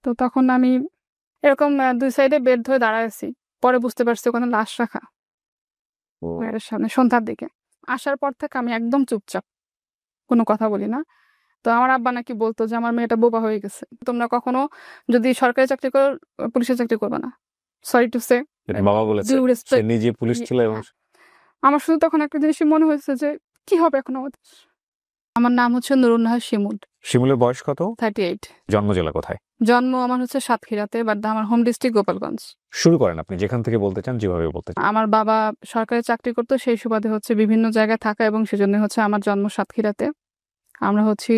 তো তখন আমি এরকম ২ সাইডে বেড ধরে দাঁড়ায় আছি। পরে বুঝতে পারছি ওখানে লাশ রাখা ও বাইরের সামনে সন্ধ্যার দিকে। আসার পর থেকে আমি একদম চুপচাপ, কোনো কথা বলি না। তো আমার আব্বা নাকি বলতো যে আমার মেয়েটা বোবা হয়ে গেছে, তোমরা কখনো যদি সরকারি চাকরি করো পুলিশের চাকরি করবে না। সরি টু সে, এটা বাবা বলেছে, ডিউ সে রেসপেক্ট। নিজে পুলিশ ছিল এবং আমার শুধু তখন একটা জিনিসই মনে হয়েছে যে কি হবে এখন আমাদের। আমার নাম হচ্ছে নুরুন্নাহার শিমুল। শিমুলের বয়স কত? 38। জন্ম জেলা কোথায়? জন্ম আমার হচ্ছে সাতক্ষীরাতে, বাট আমার হোম ডিস্ট্রিক্ট গোপালগঞ্জ। শুরু করেন আপনি যেখান থেকে বলতে চান, যেভাবে বলতে চান। আমার বাবা সরকারি চাকরি করতো, সেই সুবাদে হচ্ছে বিভিন্ন জায়গায় থাকা, এবং সেজন্য হচ্ছে আমার জন্ম সাতক্ষীরাতে। আমরা হচ্ছি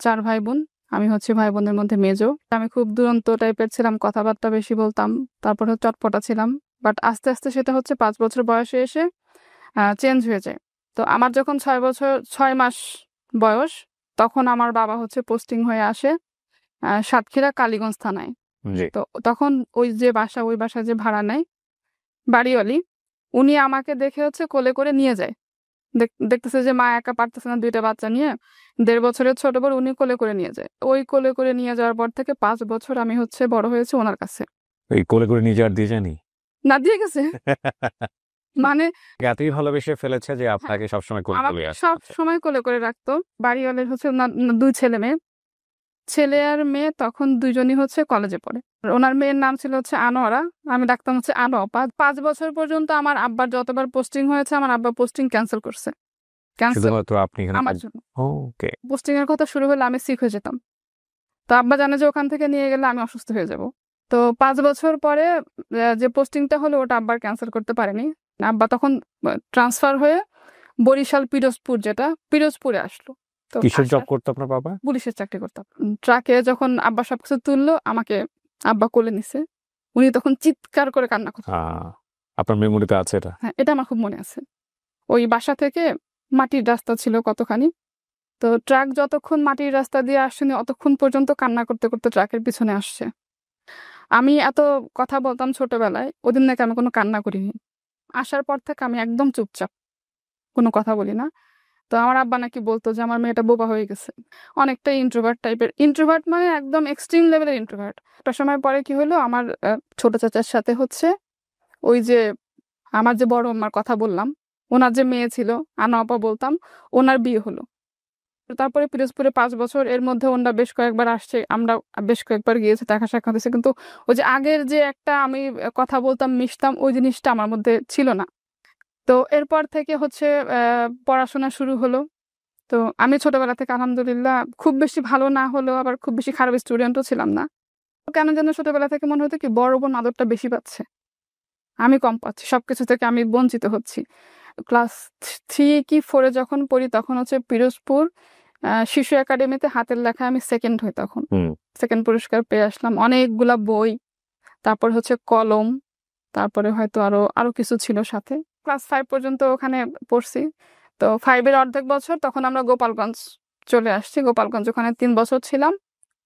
4 ভাই বোন। আমি হচ্ছে ভাই বোনের মধ্যে মেজো। আমি খুব দুরন্ত টাইপের ছিলাম, কথাবার্তা বেশি বলতাম, তারপরে চটপটা ছিলাম। বাট আস্তে আস্তে সেটা হচ্ছে 5 বছর বয়সে এসে চেঞ্জ হয়ে যায়। তো আমার যখন 6 মাস বয়স, তখন আমার বাবা হচ্ছে পোস্টিং হয়ে আসে সাতক্ষীরা কালীগঞ্জ থানায়। জি। তো তখন ওই বাসায় যে ভাড়া নেয় বাড়িওয়ালি, উনি আমাকে দেখে হচ্ছে কোলে করে নিয়ে যায়। দেখতেছে যে মা একা পারতেছে না 2টা বাচ্চা নিয়ে, 1.5 বছরের ছোট বড়, উনি কোলে করে নিয়ে যায়। ওই কোলে করে নিয়ে যাওয়ার পর থেকে 5 বছর আমি হচ্ছে বড় হয়েছে ওনার কাছে। এই কোলে করে নিয়ে যাওয়ার দিয়ে জানি না দিয়ে গেছে মানে এতই ভালোবেসে ফেলেছে যে হ্যাঁ, আপনাকে সবসময় কোলে আমাকে তুলে আসে। সব সময় কোলে করে রাখতো। বাড়িওয়ালের হচ্ছে ওনার 2 ছেলে মেয়ে। ছেলে আর মেয়ে তখন 2জনই হচ্ছে কলেজে পড়ে। আর ওনার মেয়ের নাম ছিল হচ্ছে আনোয়ারা, আমি ডাকতাম হচ্ছে আনো। 5 বছর পর্যন্ত আমার আব্বার যতবার পোস্টিং হয়েছে, আমার আব্বা পোস্টিং ক্যান্সেল করছে। ক্যান্সেল শুধুমাত্র আপনি এখানে আমার জন্য। ওকে। পোস্টিং এর কথা শুরু হলে আমি সিক হয়ে যেতাম। তো আব্বা জানে যে ওখান থেকে নিয়ে গেলে আমি অসুস্থ হয়ে যাব। তো 5 বছর পরে যে পোস্টিংটা হলো ওটা আব্বার ক্যান্সেল করতে পারেনি। আব্বা তখন ট্রান্সফার হয়ে বরিশাল পিরোজপুরে আসলো। তো কিসের জব করতো আপনার বাবা? পুলিশের চাকরি করতাম। ট্রাকে যখন আব্বা সবকিছু তুললো, আমাকে আব্বা কোলে নিছে। উনি তখন চিৎকার করে কান্না করতেন। আপনার মেমোরিতে আছে এটা? হ্যাঁ, এটা আমার খুব মনে আছে। ওই বাসা থেকে মাটির রাস্তা ছিল কতখানি, তো ট্রাক যতক্ষণ মাটির রাস্তা দিয়ে আসেনি অতক্ষণ পর্যন্ত কান্না করতে করতে ট্রাকের পিছনে আসছে। আমি এত কথা বলতাম ছোটবেলায়, ওদিন নাকি আমি কোনো কান্না করিনি। আসার পর থেকে আমি একদম চুপচাপ, কোনো কথা বলি না। তো আমার আব্বা নাকি বলতো যে আমার মেয়েটা বোবা হয়ে গেছে। অনেকটা ইন্ট্রোভার্ট টাইপের, ইন্ট্রোভার্ট মানে একদম এক্সট্রিম লেভেলের ইন্ট্রোভার্ট। একটা সময় পরে কি হলো, আমার ছোট চাচার সাথে হচ্ছে ওই যে আমার যে বড় আম্মার কথা বললাম, ওনার যে মেয়ে ছিল, আনো আপা বলতাম, ওনার বিয়ে হলো। তারপরে পিরোজপুরে 5 বছর, এর মধ্যে ওনারা বেশ কয়েকবার আসছে, আমরা বেশ কয়েকবার গিয়েছে, দেখা সাক্ষাৎ হয়েছে, কিন্তু ওই যে আগের যে একটা আমি কথা বলতাম, মিশতাম, ওই জিনিসটা আমার মধ্যে ছিল না। তো এরপর থেকে হচ্ছে পড়াশোনা শুরু হলো। তো আমি ছোটবেলা থেকে আলহামদুলিল্লাহ খুব বেশি ভালো না হলেও আবার খুব বেশি খারাপ স্টুডেন্টও ছিলাম না। কেন যেন ছোটবেলা থেকে মনে হতো কি বড় বোন আদরটা বেশি পাচ্ছে, আমি কম পাচ্ছি, সবকিছু থেকে আমি বঞ্চিত হচ্ছি। ক্লাস 3 কি 4 যখন পড়ি, তখন হচ্ছে পিরোজপুর শিশু একাডেমিতে হাতের লেখায় আমি সেকেন্ড হই। তখন সেকেন্ড পুরস্কার পেয়ে আসলাম, অনেকগুলা বই, তারপর হচ্ছে কলম, তারপরে হয়তো আরো আরো কিছু ছিল সাথে। ক্লাস 5 পর্যন্ত ওখানে পড়ছি। তো 5-এর অর্ধেক বছর তখন আমরা গোপালগঞ্জ চলে আসছি। গোপালগঞ্জ ওখানে 3 বছর ছিলাম।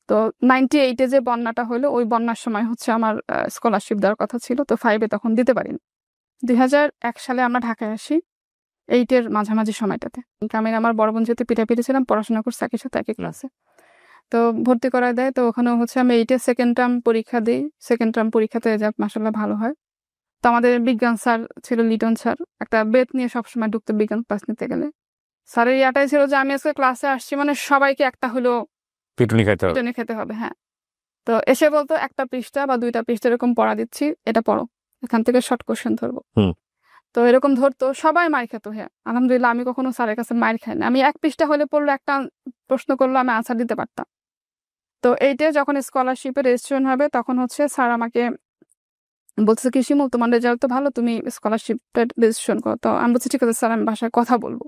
তো 98-এ যে বন্যাটা হলো, ওই বন্যার সময় হচ্ছে আমার স্কলারশিপ দেওয়ার কথা ছিল, তো 5-এ তখন দিতে পারিনি। 2001 সালে আমরা ঢাকায় আসি, 8-এর মাঝামাঝি সময়টাতে। আমি আমার বড় বোন যেহেতু পিঠাপিঠি ছিলাম, পড়াশোনা করছি একই সাথে একই ক্লাসে। তো ভর্তি করায় দেয়। তো ওখানে হচ্ছে আমি 8-এর সেকেন্ড টার্ম পরীক্ষা দিই। সেকেন্ড টার্ম পরীক্ষাতে রেজাল্ট মাশাআল্লাহ ভালো হয়। তো আমাদের বিজ্ঞান স্যার ছিল লিটন স্যার, একটা বেত নিয়ে সবসময় ঢুকতো বিজ্ঞান ক্লাস নিতে গেলে। স্যারের ইয়াটাই ছিল যে আমি আজকে ক্লাসে আসছি মানে সবাইকে একটা হলো পিটুনি খেতে হবে। হ্যাঁ, তো এসে বলতো 1টা পৃষ্ঠা বা 2টা পৃষ্ঠা এরকম পড়া দিচ্ছি, এটা পড়ো, এখান থেকে শর্ট কোশ্চেন ধরবো। তো এরকম ধরতো, সবাই মার খেত। হ্যাঁ, আলহামদুলিল্লাহ আমি কখনো স্যারের কাছে মার খাইনি। আমি 1 পৃষ্ঠা হলে পড়লো, একটা প্রশ্ন করলো, আমি আনসার দিতে পারতাম। তো এইটা যখন স্কলারশিপের রেজিস্ট্রেশন হবে, তখন হচ্ছে স্যার আমাকে বলছে কি শিমুল, তোমার রেজাল্ট তো ভালো, তুমি স্কলারশিপের রেজিস্ট্রেশন করো। তো আমি বলছি ঠিক আছে স্যার, আমি বাসায় কথা বলবো।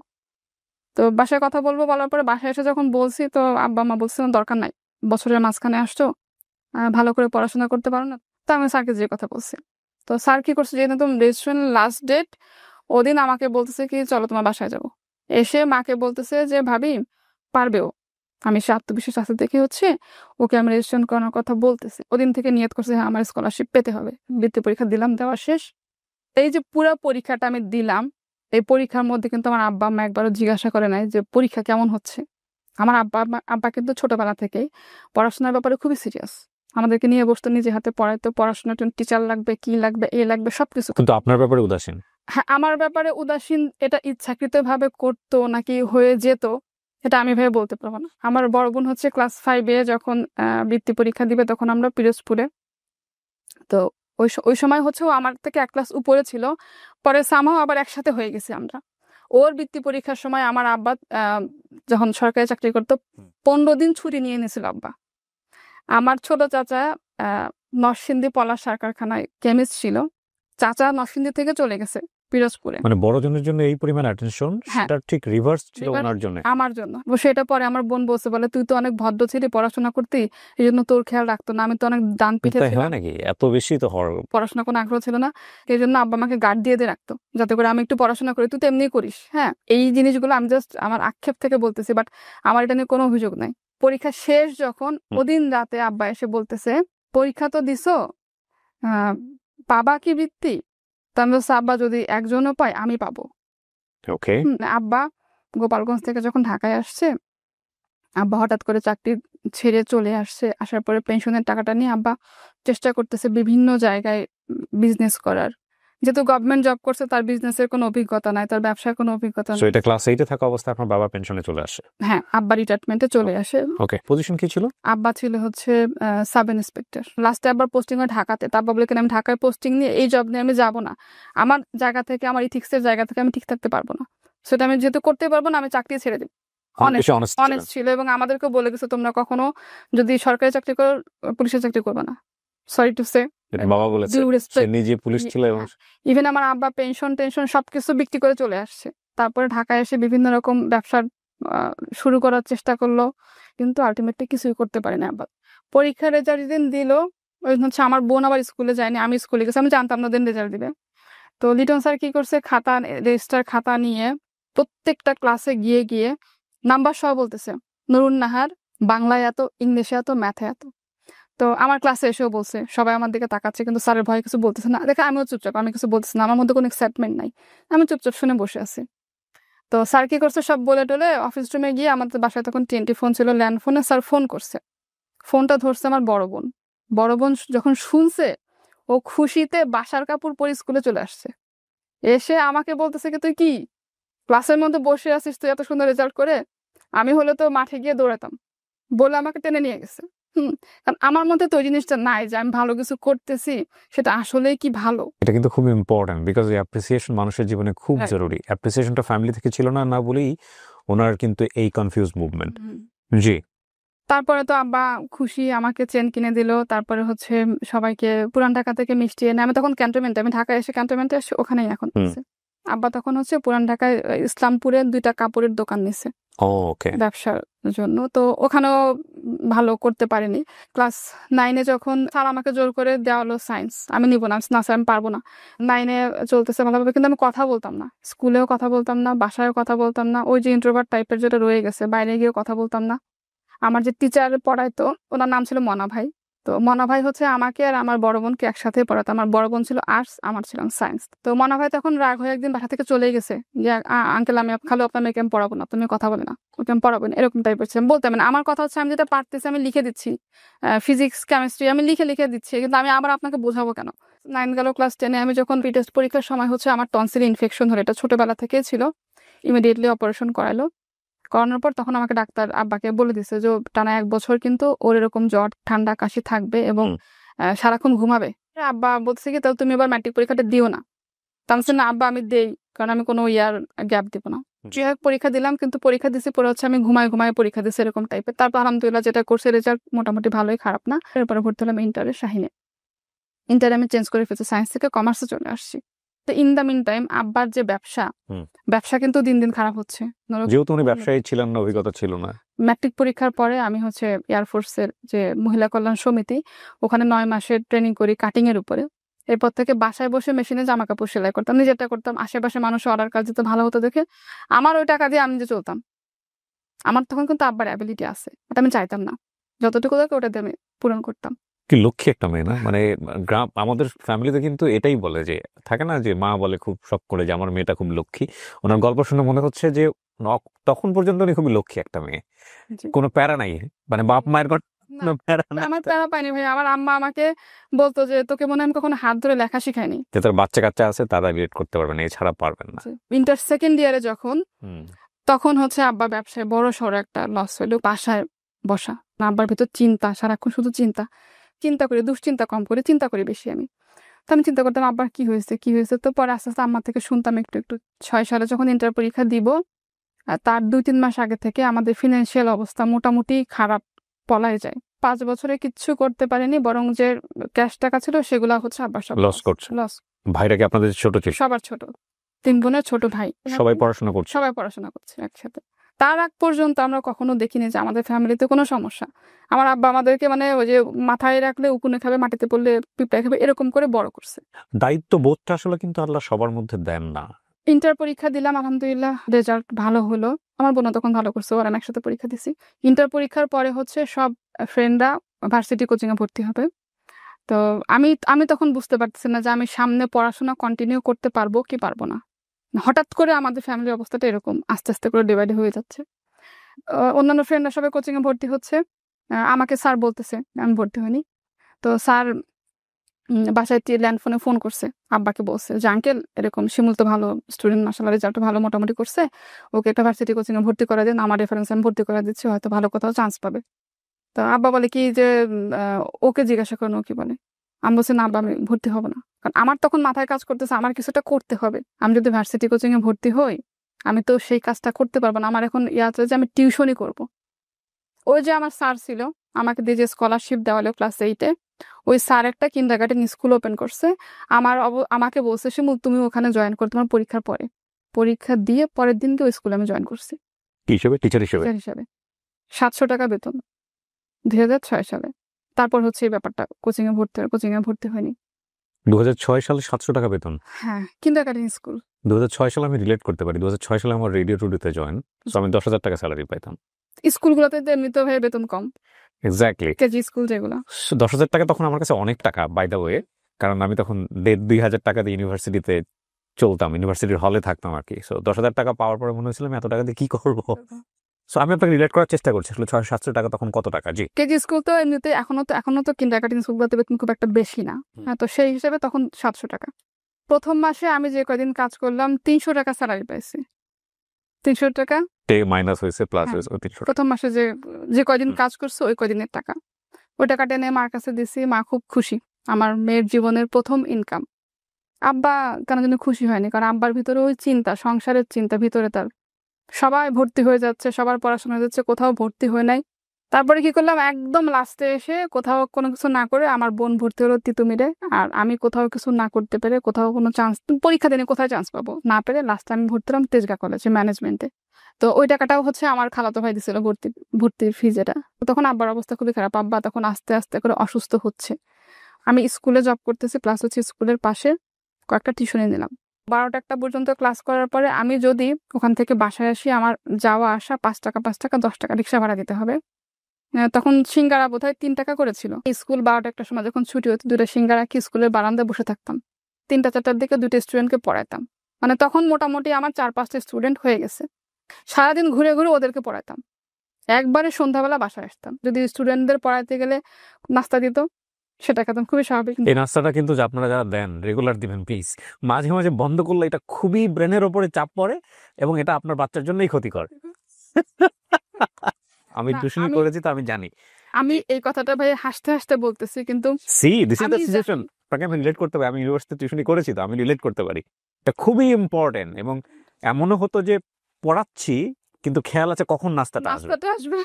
তো বাসায় কথা বলবো বলার পরে বাসায় এসে যখন বলছি, তো আব্বা মা বলছিলেন দরকার নাই, বছরের মাঝখানে আসছো, ভালো করে পড়াশোনা করতে পারো না। তো আমি স্যারকে যে কথা বলছি, তো স্যার কি করছে, যেহেতু তুমি রেজিস্ট্রেশন লাস্ট ডেট, ওদিন আমাকে বলতেছে কি চলো তোমার বাসায় যাবো। এসে মাকে বলতেছে যে ভাবি পারবেও, আমি সে আত্মবিশ্বাস আছে দেখে হচ্ছে ওকে আমি রেজিস্ট্রেশন করানোর কথা বলতেছি। ওদিন থেকে নিয়ত করছে হ্যাঁ আমার স্কলারশিপ পেতে হবে। বৃত্তি পরীক্ষা দিলাম, দেওয়া শেষ। এই যে পুরো পরীক্ষাটা আমি দিলাম, এই পরীক্ষার মধ্যে কিন্তু আমার আব্বা আম্মা একবারও জিজ্ঞাসা করে নাই যে পরীক্ষা কেমন হচ্ছে। আমার আব্বা কিন্তু ছোটবেলা থেকেই পড়াশোনার ব্যাপারে খুবই সিরিয়াস। আমাদেরকে নিয়ে বসতো, নিজে হাতে পড়াইতো, পড়াশোনার জন্য টিচার লাগবে, কি লাগবে, এ লাগবে, সবকিছু। কিন্তু আপনার ব্যাপারে উদাসীন। হ্যাঁ, আমার ব্যাপারে উদাসীন, এটা ইচ্ছাকৃতভাবে করতো নাকি হয়ে যেত এটা আমি ভেবে বলতে পারবো না। আমার বড় বোন হচ্ছে ক্লাস 5-এ যখন বৃত্তি পরীক্ষা দিবে, তখন আমরা পিরোজপুরে। তো ওই সময় হচ্ছে ও আমার থেকে 1 ক্লাস উপরে ছিল, পরে সামহাও আবার একসাথে হয়ে গেছি আমরা। ওর বৃত্তি পরীক্ষার সময় আমার আব্বা যখন সরকারি চাকরি করতো, 15 দিন ছুটি নিয়ে নিয়েছিল আব্বা। আমার ছোট চাচা নরসিংদী পলাশ সার কারখানায় কেমিস্ট ছিল, চাচা নরসিংদী থেকে চলে গেছে পিরোজপুরে। মানে বড়জনের জন্য এই পরিমাণ অ্যাটেনশন, হ্যাঁ, সেটা ঠিক রিভার্স ছিল Reverse ওনার জন্য। আমার জন্য। সেটা পরে আমার বোন বলছে, বলে তুই তো অনেক ভদ্র ছিলি, পড়াশোনা করতি, এই জন্য তোর খেয়াল রাখতো না। আমি তো অনেক ডান পিঠে তাই ছিলাম, হয় নাকি? এত বেশি তো হওয়ার। পড়াশোনা কোনো আগ্রহ ছিল না, এই জন্য আব্বা আমাকে গার্ড দিয়ে রাখতো যাতে করে আমি একটু পড়াশোনা করি। তুই তো এমনি করিস। হ্যাঁ, এই জিনিসগুলো আমি জাস্ট আমার আক্ষেপ থেকে বলতেছি, বাট আমার এটা নিয়ে কোনো অভিযোগ নাই। পরীক্ষা শেষ যখন, ওদিন রাতে আব্বা এসে বলতেছে, পরীক্ষা তো দিছো, পাবা কি বৃত্তি? তো আমি বলছি, আব্বা যদি একজনও পাই আমি পাবো। ওকে। আব্বা গোপালগঞ্জ থেকে যখন ঢাকায় আসছে, আব্বা হঠাৎ করে চাকরি ছেড়ে চলে আসছে। আসার পরে পেনশনের টাকাটা নিয়ে আব্বা চেষ্টা করতেছে বিভিন্ন জায়গায় বিজনেস করার। যেহেতু গভর্নমেন্ট জব করছে, তার বিজনেসের কোনো অভিজ্ঞতা নাই, তার ব্যবসার কোনো অভিজ্ঞতা সো নাই। এটা ক্লাস 8-এ থাকা অবস্থায় আপনার বাবা পেনশনে চলে আসে। হ্যাঁ, আব্বা রিটায়ারমেন্টে চলে আসে। ওকে, পজিশন কি ছিল? আব্বা ছিল হচ্ছে সাব ইন্সপেক্টর। লাস্টে আবার পোস্টিং হয় ঢাকাতে। তা আব্বা বলে, কেন আমি ঢাকায় পোস্টিং নিয়ে এই জব নিয়ে আমি যাবো না, আমার জায়গা থেকে, আমার ইথিক্সের জায়গা থেকে আমি ঠিক থাকতে পারবো না, সেটা আমি যেহেতু করতে পারবো না, আমি চাকরি ছেড়ে দিই। অনেস্ট ছিল, এবং আমাদেরকে বলে গেছে, তোমরা কখনো যদি সরকারি চাকরি করো, পুলিশের চাকরি করবে না। সরি টু সে, বাবা বলেছে সে নিজে পুলিশ ছিল। এবং ইভেন আমার আব্বা পেনশন টেনশন সবকিছু বিক্রি করে চলে আসছে। তারপরে ঢাকায় এসে বিভিন্ন রকম ব্যবসা শুরু করার চেষ্টা করলো, কিন্তু আলটিমেটলি কিছুই করতে পারে না আব্বা। পরীক্ষার রেজাল্ট যেদিন দিল, ওই হচ্ছে আমার বোন আবার স্কুলে যায়নি, আমি স্কুলে গেছি। আমি জানতাম না দিন রেজাল্ট দিবে। তো লিটন স্যার কি করছে, খাতা, রেজিস্টার খাতা নিয়ে প্রত্যেকটা ক্লাসে গিয়ে গিয়ে নাম্বার সহ বলতেছে, নুরুন নাহার বাংলায় এত, ইংলিশে এত, ম্যাথে এত। তো আমার ক্লাসে এসেও বলছে, সবাই আমার দিকে তাকাচ্ছে, কিন্তু স্যারের ভয়ে কিছু বলতেছে না। দেখে আমিও চুপচাপ, আমি কিছু বলতেছি না, আমার মধ্যে কোনো এক্সাইটমেন্ট নাই, আমি চুপচাপ শুনে বসে আছি। তো স্যার কি করছে, সব বলে টলে অফিস রুমে গিয়ে, আমাদের বাসায় তখন TNT ফোন ছিল, ল্যান্ড ফোনে, স্যার ফোন করছে। ফোনটা ধরছে আমার বড় বোন। বড় বোন যখন শুনছে, ও খুশিতে বাসার কাপড় পরে স্কুলে চলে আসছে। এসে আমাকে বলতেছে, কি তুই কি ক্লাসের মধ্যে বসে আছিস, তুই এত সুন্দর রেজাল্ট করে? আমি হলে তো মাঠে গিয়ে দৌড়াতাম, বলে আমাকে টেনে নিয়ে গেছে। কারণ আমার মধ্যে তো ওই জিনিসটা নাই যে আমি ভালো কিছু করতেছি, সেটা আসলেই কি ভালো। এটা কিন্তু খুব ইম্পর্টেন্ট, বিকজ অ্যাপ্রিসিয়েশন মানুষের জীবনে খুব জরুরি। অ্যাপ্রিসিয়েশনটা ফ্যামিলি থেকে ছিল না বলেই ওনার কিন্তু এই কনফিউজ মুভমেন্ট। জি। তারপরে তো আব্বা খুশি, আমাকে চেন কিনে দিল। তারপরে হচ্ছে সবাইকে পুরান ঢাকা থেকে মিষ্টি এনে, আমি তখন ক্যান্টনমেন্টে, আমি ঢাকায় এসে ক্যান্টনমেন্টে এসে ওখানেই এখন আছে। আব্বা তখন হচ্ছে পুরান ঢাকায় ইসলামপুরে 2টা কাপড়ের দোকান নিছে ব্যবসার জন্য। তো ওখানেও ভালো করতে পারিনি। ক্লাস 9-এ যখন স্যার আমাকে জোর করে দেওয়া হলো সায়েন্স, আমি নিব না, না স্যার আমি পারবো না। 9-এ চলতেছে ভালোভাবে, কিন্তু আমি কথা বলতাম না, স্কুলেও কথা বলতাম না, বাসায়ও কথা বলতাম না। ওই যে ইন্ট্রোভার্ট টাইপের যেটা রয়ে গেছে, বাইরে গিয়েও কথা বলতাম না। আমার যে টিচার পড়াইতো, ওনার নাম ছিল মনা ভাই। তো মনা ভাই হচ্ছে আমাকে আর আমার বড় বোনকে একসাথে পড়াতো। আমার বড় বোন ছিল আর্টস, আমার ছিলাম সায়েন্স। তো মনা ভাই তখন রাগ হয়ে একদিন বাসা থেকে চলে গেছে, যে আঙ্কেল আমি খালো আপনার মেয়েকে আমি পড়াবো না, তুমি কথা বলে না, ওকে আমি পড়াবো না, এরকম টাইপের ছিলাম। বলতাম না, আমার কথা হচ্ছে আমি যেটা পারতেছি আমি লিখে দিচ্ছি, ফিজিক্স কেমিস্ট্রি আমি লিখে লিখে দিচ্ছি, কিন্তু আমি আবার আপনাকে বোঝাবো কেন? 9 গেল, ক্লাস 10-এ আমি যখন টেস্ট পরীক্ষার সময় হচ্ছে আমার টনসিল ইনফেকশন হলো, এটা ছোটবেলা থেকেই ছিল। ইমিডিয়েটলি অপারেশন করালো। করানোর পর তখন আমাকে ডাক্তার আব্বাকে বলে দিছে যে টানা 1 বছর কিন্তু ওর এরকম জ্বর ঠান্ডা কাশি থাকবে, এবং সারাক্ষণ ঘুমাবে। আব্বা বলছে কি, তাহলে তুমি এবার ম্যাট্রিক পরীক্ষাটা দিও না। তাহলে না আব্বা আমি দেই, কারণ আমি কোনো ইয়ার গ্যাপ দিব না। পরীক্ষা দিলাম, কিন্তু পরীক্ষা দিছি পরে হচ্ছে আমি ঘুমায় ঘুমায় পরীক্ষা দিছি, এরকম টাইপের। তারপর আলহামদুলিল্লাহ যেটা করছে, রেজাল্ট মোটামুটি ভালোই, খারাপ না। এরপরে ভর্তি হলাম ইন্টারে শাহিনে। ইন্টারে আমি চেঞ্জ করে ফেলছি, সায়েন্স থেকে কমার্সে চলে আসছি। তো ইন দ্য মিন টাইম আব্বার যে ব্যবসা কিন্তু দিন দিন খারাপ হচ্ছে। যেহেতু উনি ব্যবসায়ী ছিলেন না, অভিজ্ঞতা ছিল না। ম্যাট্রিক পরীক্ষার পরে আমি হচ্ছে এয়ারফোর্সের যে মহিলা কল্যাণ সমিতি, ওখানে 9 মাসের ট্রেনিং করি কাটিং এর উপরে। এরপর থেকে বাসায় বসে মেশিনে জামা কাপড় সেলাই করতাম, নিজেরটা করতাম। আশেপাশে মানুষ অর্ডার কাজ দিতে ভালো হতো দেখে আমার ওই টাকা দিয়ে আমি যে চলতাম। আমার তখন কিন্তু আব্বার অ্যাবিলিটি আছে, এটা আমি চাইতাম না, যতটুকু থাকে ওটা দিয়ে আমি পূরণ করতাম। কি লক্ষ্মী একটা মেয়ে না? মানে গ্রাম, আমাদের ফ্যামিলিতে কিন্তু এটাই বলে, যে থাকে না যে মা বলে খুব শখ করে যে আমার মেয়েটা খুব লক্ষ্মী। ওনার গল্প শুনে মনে হচ্ছে যে তখন পর্যন্ত উনি খুবই লক্ষ্মী একটা মেয়ে, কোনো প্যারা নাই। মানে বাপ মায়ের না, কোনো প্যারা না আমার প্যারা পাইনি ভাই। আমার আম্মা আমাকে বলতো যে তোকে মনে হয় আমি কখনো হাত ধরে লেখা শিখাইনি। যে তোর বাচ্চা কাচ্চা আছে তারা রিলেট করতে পারবেন, এছাড়া পারবেন না। ইন্টার সেকেন্ড ইয়ারে যখন, হুম। তখন হচ্ছে আব্বা ব্যবসায় বড় সড়ো একটা লস হইলো। বাসায় বসা, আব্বার ভিতর চিন্তা, সারাক্ষণ শুধু চিন্তা চিন্তা করি, দুশ্চিন্তা কম করে চিন্তা করি বেশি আমি। তো আমি চিন্তা করতাম আব্বার কি হয়েছে কি হয়েছে। তো পরে আস্তে আস্তে আম্মা থেকে শুনতাম একটু একটু। 6 সালে যখন ইন্টার পরীক্ষা দিব, তার 2-3 মাস আগে থেকে আমাদের ফিনান্সিয়াল অবস্থা মোটামুটি খারাপ বলাই যায়। 5 বছরে কিচ্ছু করতে পারিনি, বরং যে ক্যাশ টাকা ছিল সেগুলা হচ্ছে আব্বার সব লস করছে। লস। ভাইরা কি আপনাদের ছোট ছিল? সবার ছোট, 3 বোনের ছোট ভাই। সবাই পড়াশোনা করছে? সবাই পড়াশোনা করছে একসাথে। তার আগ পর্যন্ত আমরা কখনো দেখিনি যে আমাদের ফ্যামিলিতে কোনো সমস্যা। আমার আব্বা আমাদেরকে মানে ওই যে মাথায় রাখলে উকুনে খাবে, মাটিতে পড়লে পিঁপড়ে খাবে, এরকম করে বড় করছে। দায়িত্ব বোধটা আসলে কিন্তু আল্লাহ সবার মধ্যে দেন না। ইন্টার পরীক্ষা দিলাম, আলহামদুলিল্লাহ রেজাল্ট ভালো হলো। আমার বোনও তখন ভালো করছে, ওরা আমি একসাথে পরীক্ষা দিছি। ইন্টার পরীক্ষার পরে হচ্ছে সব ফ্রেন্ডরা ভার্সিটি কোচিং এ ভর্তি হবে। তো আমি তখন বুঝতে পারতেছি না যে আমি সামনে পড়াশোনা কন্টিনিউ করতে পারবো কি পারবো না। হঠাৎ করে আমাদের ফ্যামিলির অবস্থাটা এরকম আস্তে আস্তে করে ডিভাইড হয়ে যাচ্ছে। অন্যান্য ফ্রেন্ডরা সবাই কোচিং এ ভর্তি হচ্ছে, আমাকে স্যার বলতেছে, আমি ভর্তি হইনি। তো স্যার বাসায় ল্যান্ড ফোনে ফোন করছে, আব্বাকে বলছে যে আঙ্কেল এরকম শিমুল তো ভালো স্টুডেন্ট, মাশাআল্লাহ রেজাল্ট ভালো মোটামুটি করছে, ওকে একটা ভার্সিটি কোচিং এ ভর্তি করে দেন, আমার রেফারেন্স আমি ভর্তি করে দিচ্ছি, হয়তো ভালো কোথাও চান্স পাবে। তো আব্বা বলে কি যে ওকে জিজ্ঞাসা করেন ও কি বলে। আমি বলছি না আব্বা, আমি ভর্তি হব না। কারণ আমার তখন মাথায় কাজ করতেছে আমার কিছুটা করতে হবে। আমি যদি ভার্সিটি কোচিং এ ভর্তি হই, আমি তো সেই কাজটা করতে পারবো না। আমার এখন আছে যে আমি টিউশনই করব। ওই যে আমার স্যার ছিল, আমাকে দিয়ে যে স্কলারশিপ দেওয়া হলো ক্লাস 8-এ, ওই স্যার একটা কিন্ডারগার্টেন স্কুল ওপেন করছে। আমাকে বলছে শিমুল তুমি ওখানে জয়েন করো তোমার পরীক্ষার পরে। পরীক্ষা দিয়ে পরের দিনকে ওই স্কুলে আমি জয়েন করছি কি হিসেবে? টিচার হিসেবে? টিচার হিসাবে। 700 টাকা বেতন 2006 সালে। তারপর হচ্ছে এই ব্যাপারটা, কোচিং এ ভর্তি হয়নি। 2006 সালে 700 টাকা বেতন? হ্যাঁ, কিন্ডারগার্টেন স্কুল। 2006 সালে আমি রিলেট করতে পারি। 2006 সালে আমার রেডিও টুডেতে জয়েন, সো আমি 10,000 টাকা স্যালারি পাইতাম। স্কুলগুলোতে তো এমনিতেও ভাই বেতন কম, এক্স্যাক্টলি। কেজি স্কুল যেগুলো। 10,000 টাকা তখন আমার কাছে অনেক টাকা, বাই দ্য ওয়ে। কারণ আমি তখন 1,500 টাকা দিয়ে ইউনিভার্সিটিতে চলতাম, ইউনিভার্সিটির হলে থাকতাম আর কি। সো 10,000 টাকা পাওয়ার পরে মনে হয়েছিল আমি এত টাকা দিয়ে কি করবো। সো আমি আপনাকে রিলেট করার চেষ্টা করছি আসলে 600-700 টাকা তখন কত টাকা? জি। কেজি স্কুল তো এমনিতে এখনো তো কিন্ডারগার্টেন স্কুলগুলোতে বেতন খুব একটা বেশি না। হ্যাঁ, তো সেই হিসেবে তখন 700 টাকা। প্রথম মাসে আমি যে কয়দিন কাজ করলাম 300 টাকা স্যালারি পাইছি। 300 টাকা মাইনাস হয়েছে প্লাস হ্যাঁ, হয়েছে 300 টাকা। প্রথম মাসে যে কয়দিন কাজ করছে ওই কয়দিনের টাকা। ওই টাকাটা এনে মার কাছে দিছি, মা খুব খুশি। আমার মেয়ের জীবনের প্রথম ইনকাম। আব্বা কেন যেন খুশি হয়নি, কারণ আব্বার ভিতরে ওই চিন্তা, সংসারের চিন্তা ভিতরে তার। সবাই ভর্তি হয়ে যাচ্ছে, সবার পড়াশোনা হয়ে যাচ্ছে, কোথাও ভর্তি হয়ে নাই। তারপরে কি করলাম, একদম লাস্টে এসে কোথাও কোনো কিছু না করে আমার বোন ভর্তি হলো তিতুমিরে, আর আমি কোথাও কিছু না করতে পেরে, কোথাও কোনো চান্স, পরীক্ষা দিনে কোথায় চান্স পাবো না পেরে, লাস্টে আমি ভর্তি হলাম তেজগাঁ কলেজে ম্যানেজমেন্টে। তো ওই টাকাটাও হচ্ছে আমার খালাতো ভাই দিছিল ভর্তির ফি যেটা। তখন আব্বার অবস্থা খুবই খারাপ, আব্বা তখন আস্তে আস্তে করে অসুস্থ হচ্ছে। আমি স্কুলে জব করতেছি, প্লাস হচ্ছে স্কুলের পাশে কয়েকটা টিউশনে নিলাম। 12টা-1টা পর্যন্ত ক্লাস করার পরে আমি যদি ওখান থেকে বাসায় আসি, আমার যাওয়া আসা 5 টাকা 5 টাকা 10 টাকা রিক্সা ভাড়া দিতে হবে। তখন সিঙ্গারা বোধহয় 3 টাকা করেছিল। স্কুল 12টা-1টার সময় যখন ছুটি হতো, 2টা সিঙ্গারা কি স্কুলের বারান্দায় বসে থাকতাম। 3টা-4টার দিকে 2টা স্টুডেন্টকে পড়াইতাম। মানে তখন মোটামুটি আমার 4-5টা স্টুডেন্ট হয়ে গেছে। সারাদিন ঘুরে ঘুরে ওদেরকে পড়াইতাম। একবারে সন্ধ্যাবেলা বাসায় আসতাম। যদি স্টুডেন্টদের পড়াইতে গেলে নাস্তা দিত, সেটা খেতাম, খুবই স্বাভাবিক। এই নাস্তাটা কিন্তু আপনারা যারা দেন রেগুলার দিবেন প্লিজ। মাঝে মাঝে বন্ধ করলে এটা খুবই ব্রেনের ওপরে চাপ পড়ে এবং এটা আপনার বাচ্চার জন্যই ক্ষতিকর। আমি টিউশনি করেছি তো আমি জানি। আমি এই কথাটা ভাই হাসতে হাসতে বলতেছি, কিন্তু দিস ইজ দ্য সিচুয়েশন। আপনাকে আমি রিলেট করতে পারি, আমি ইউনিভার্সিটি টিউশনি করেছি তো আমি রিলেট করতে পারি। এটা খুবই ইম্পর্টেন্ট এবং এমনও হতো যে পড়াচ্ছি কিন্তু খেয়াল আছে কখন নাস্তাটা আসবে।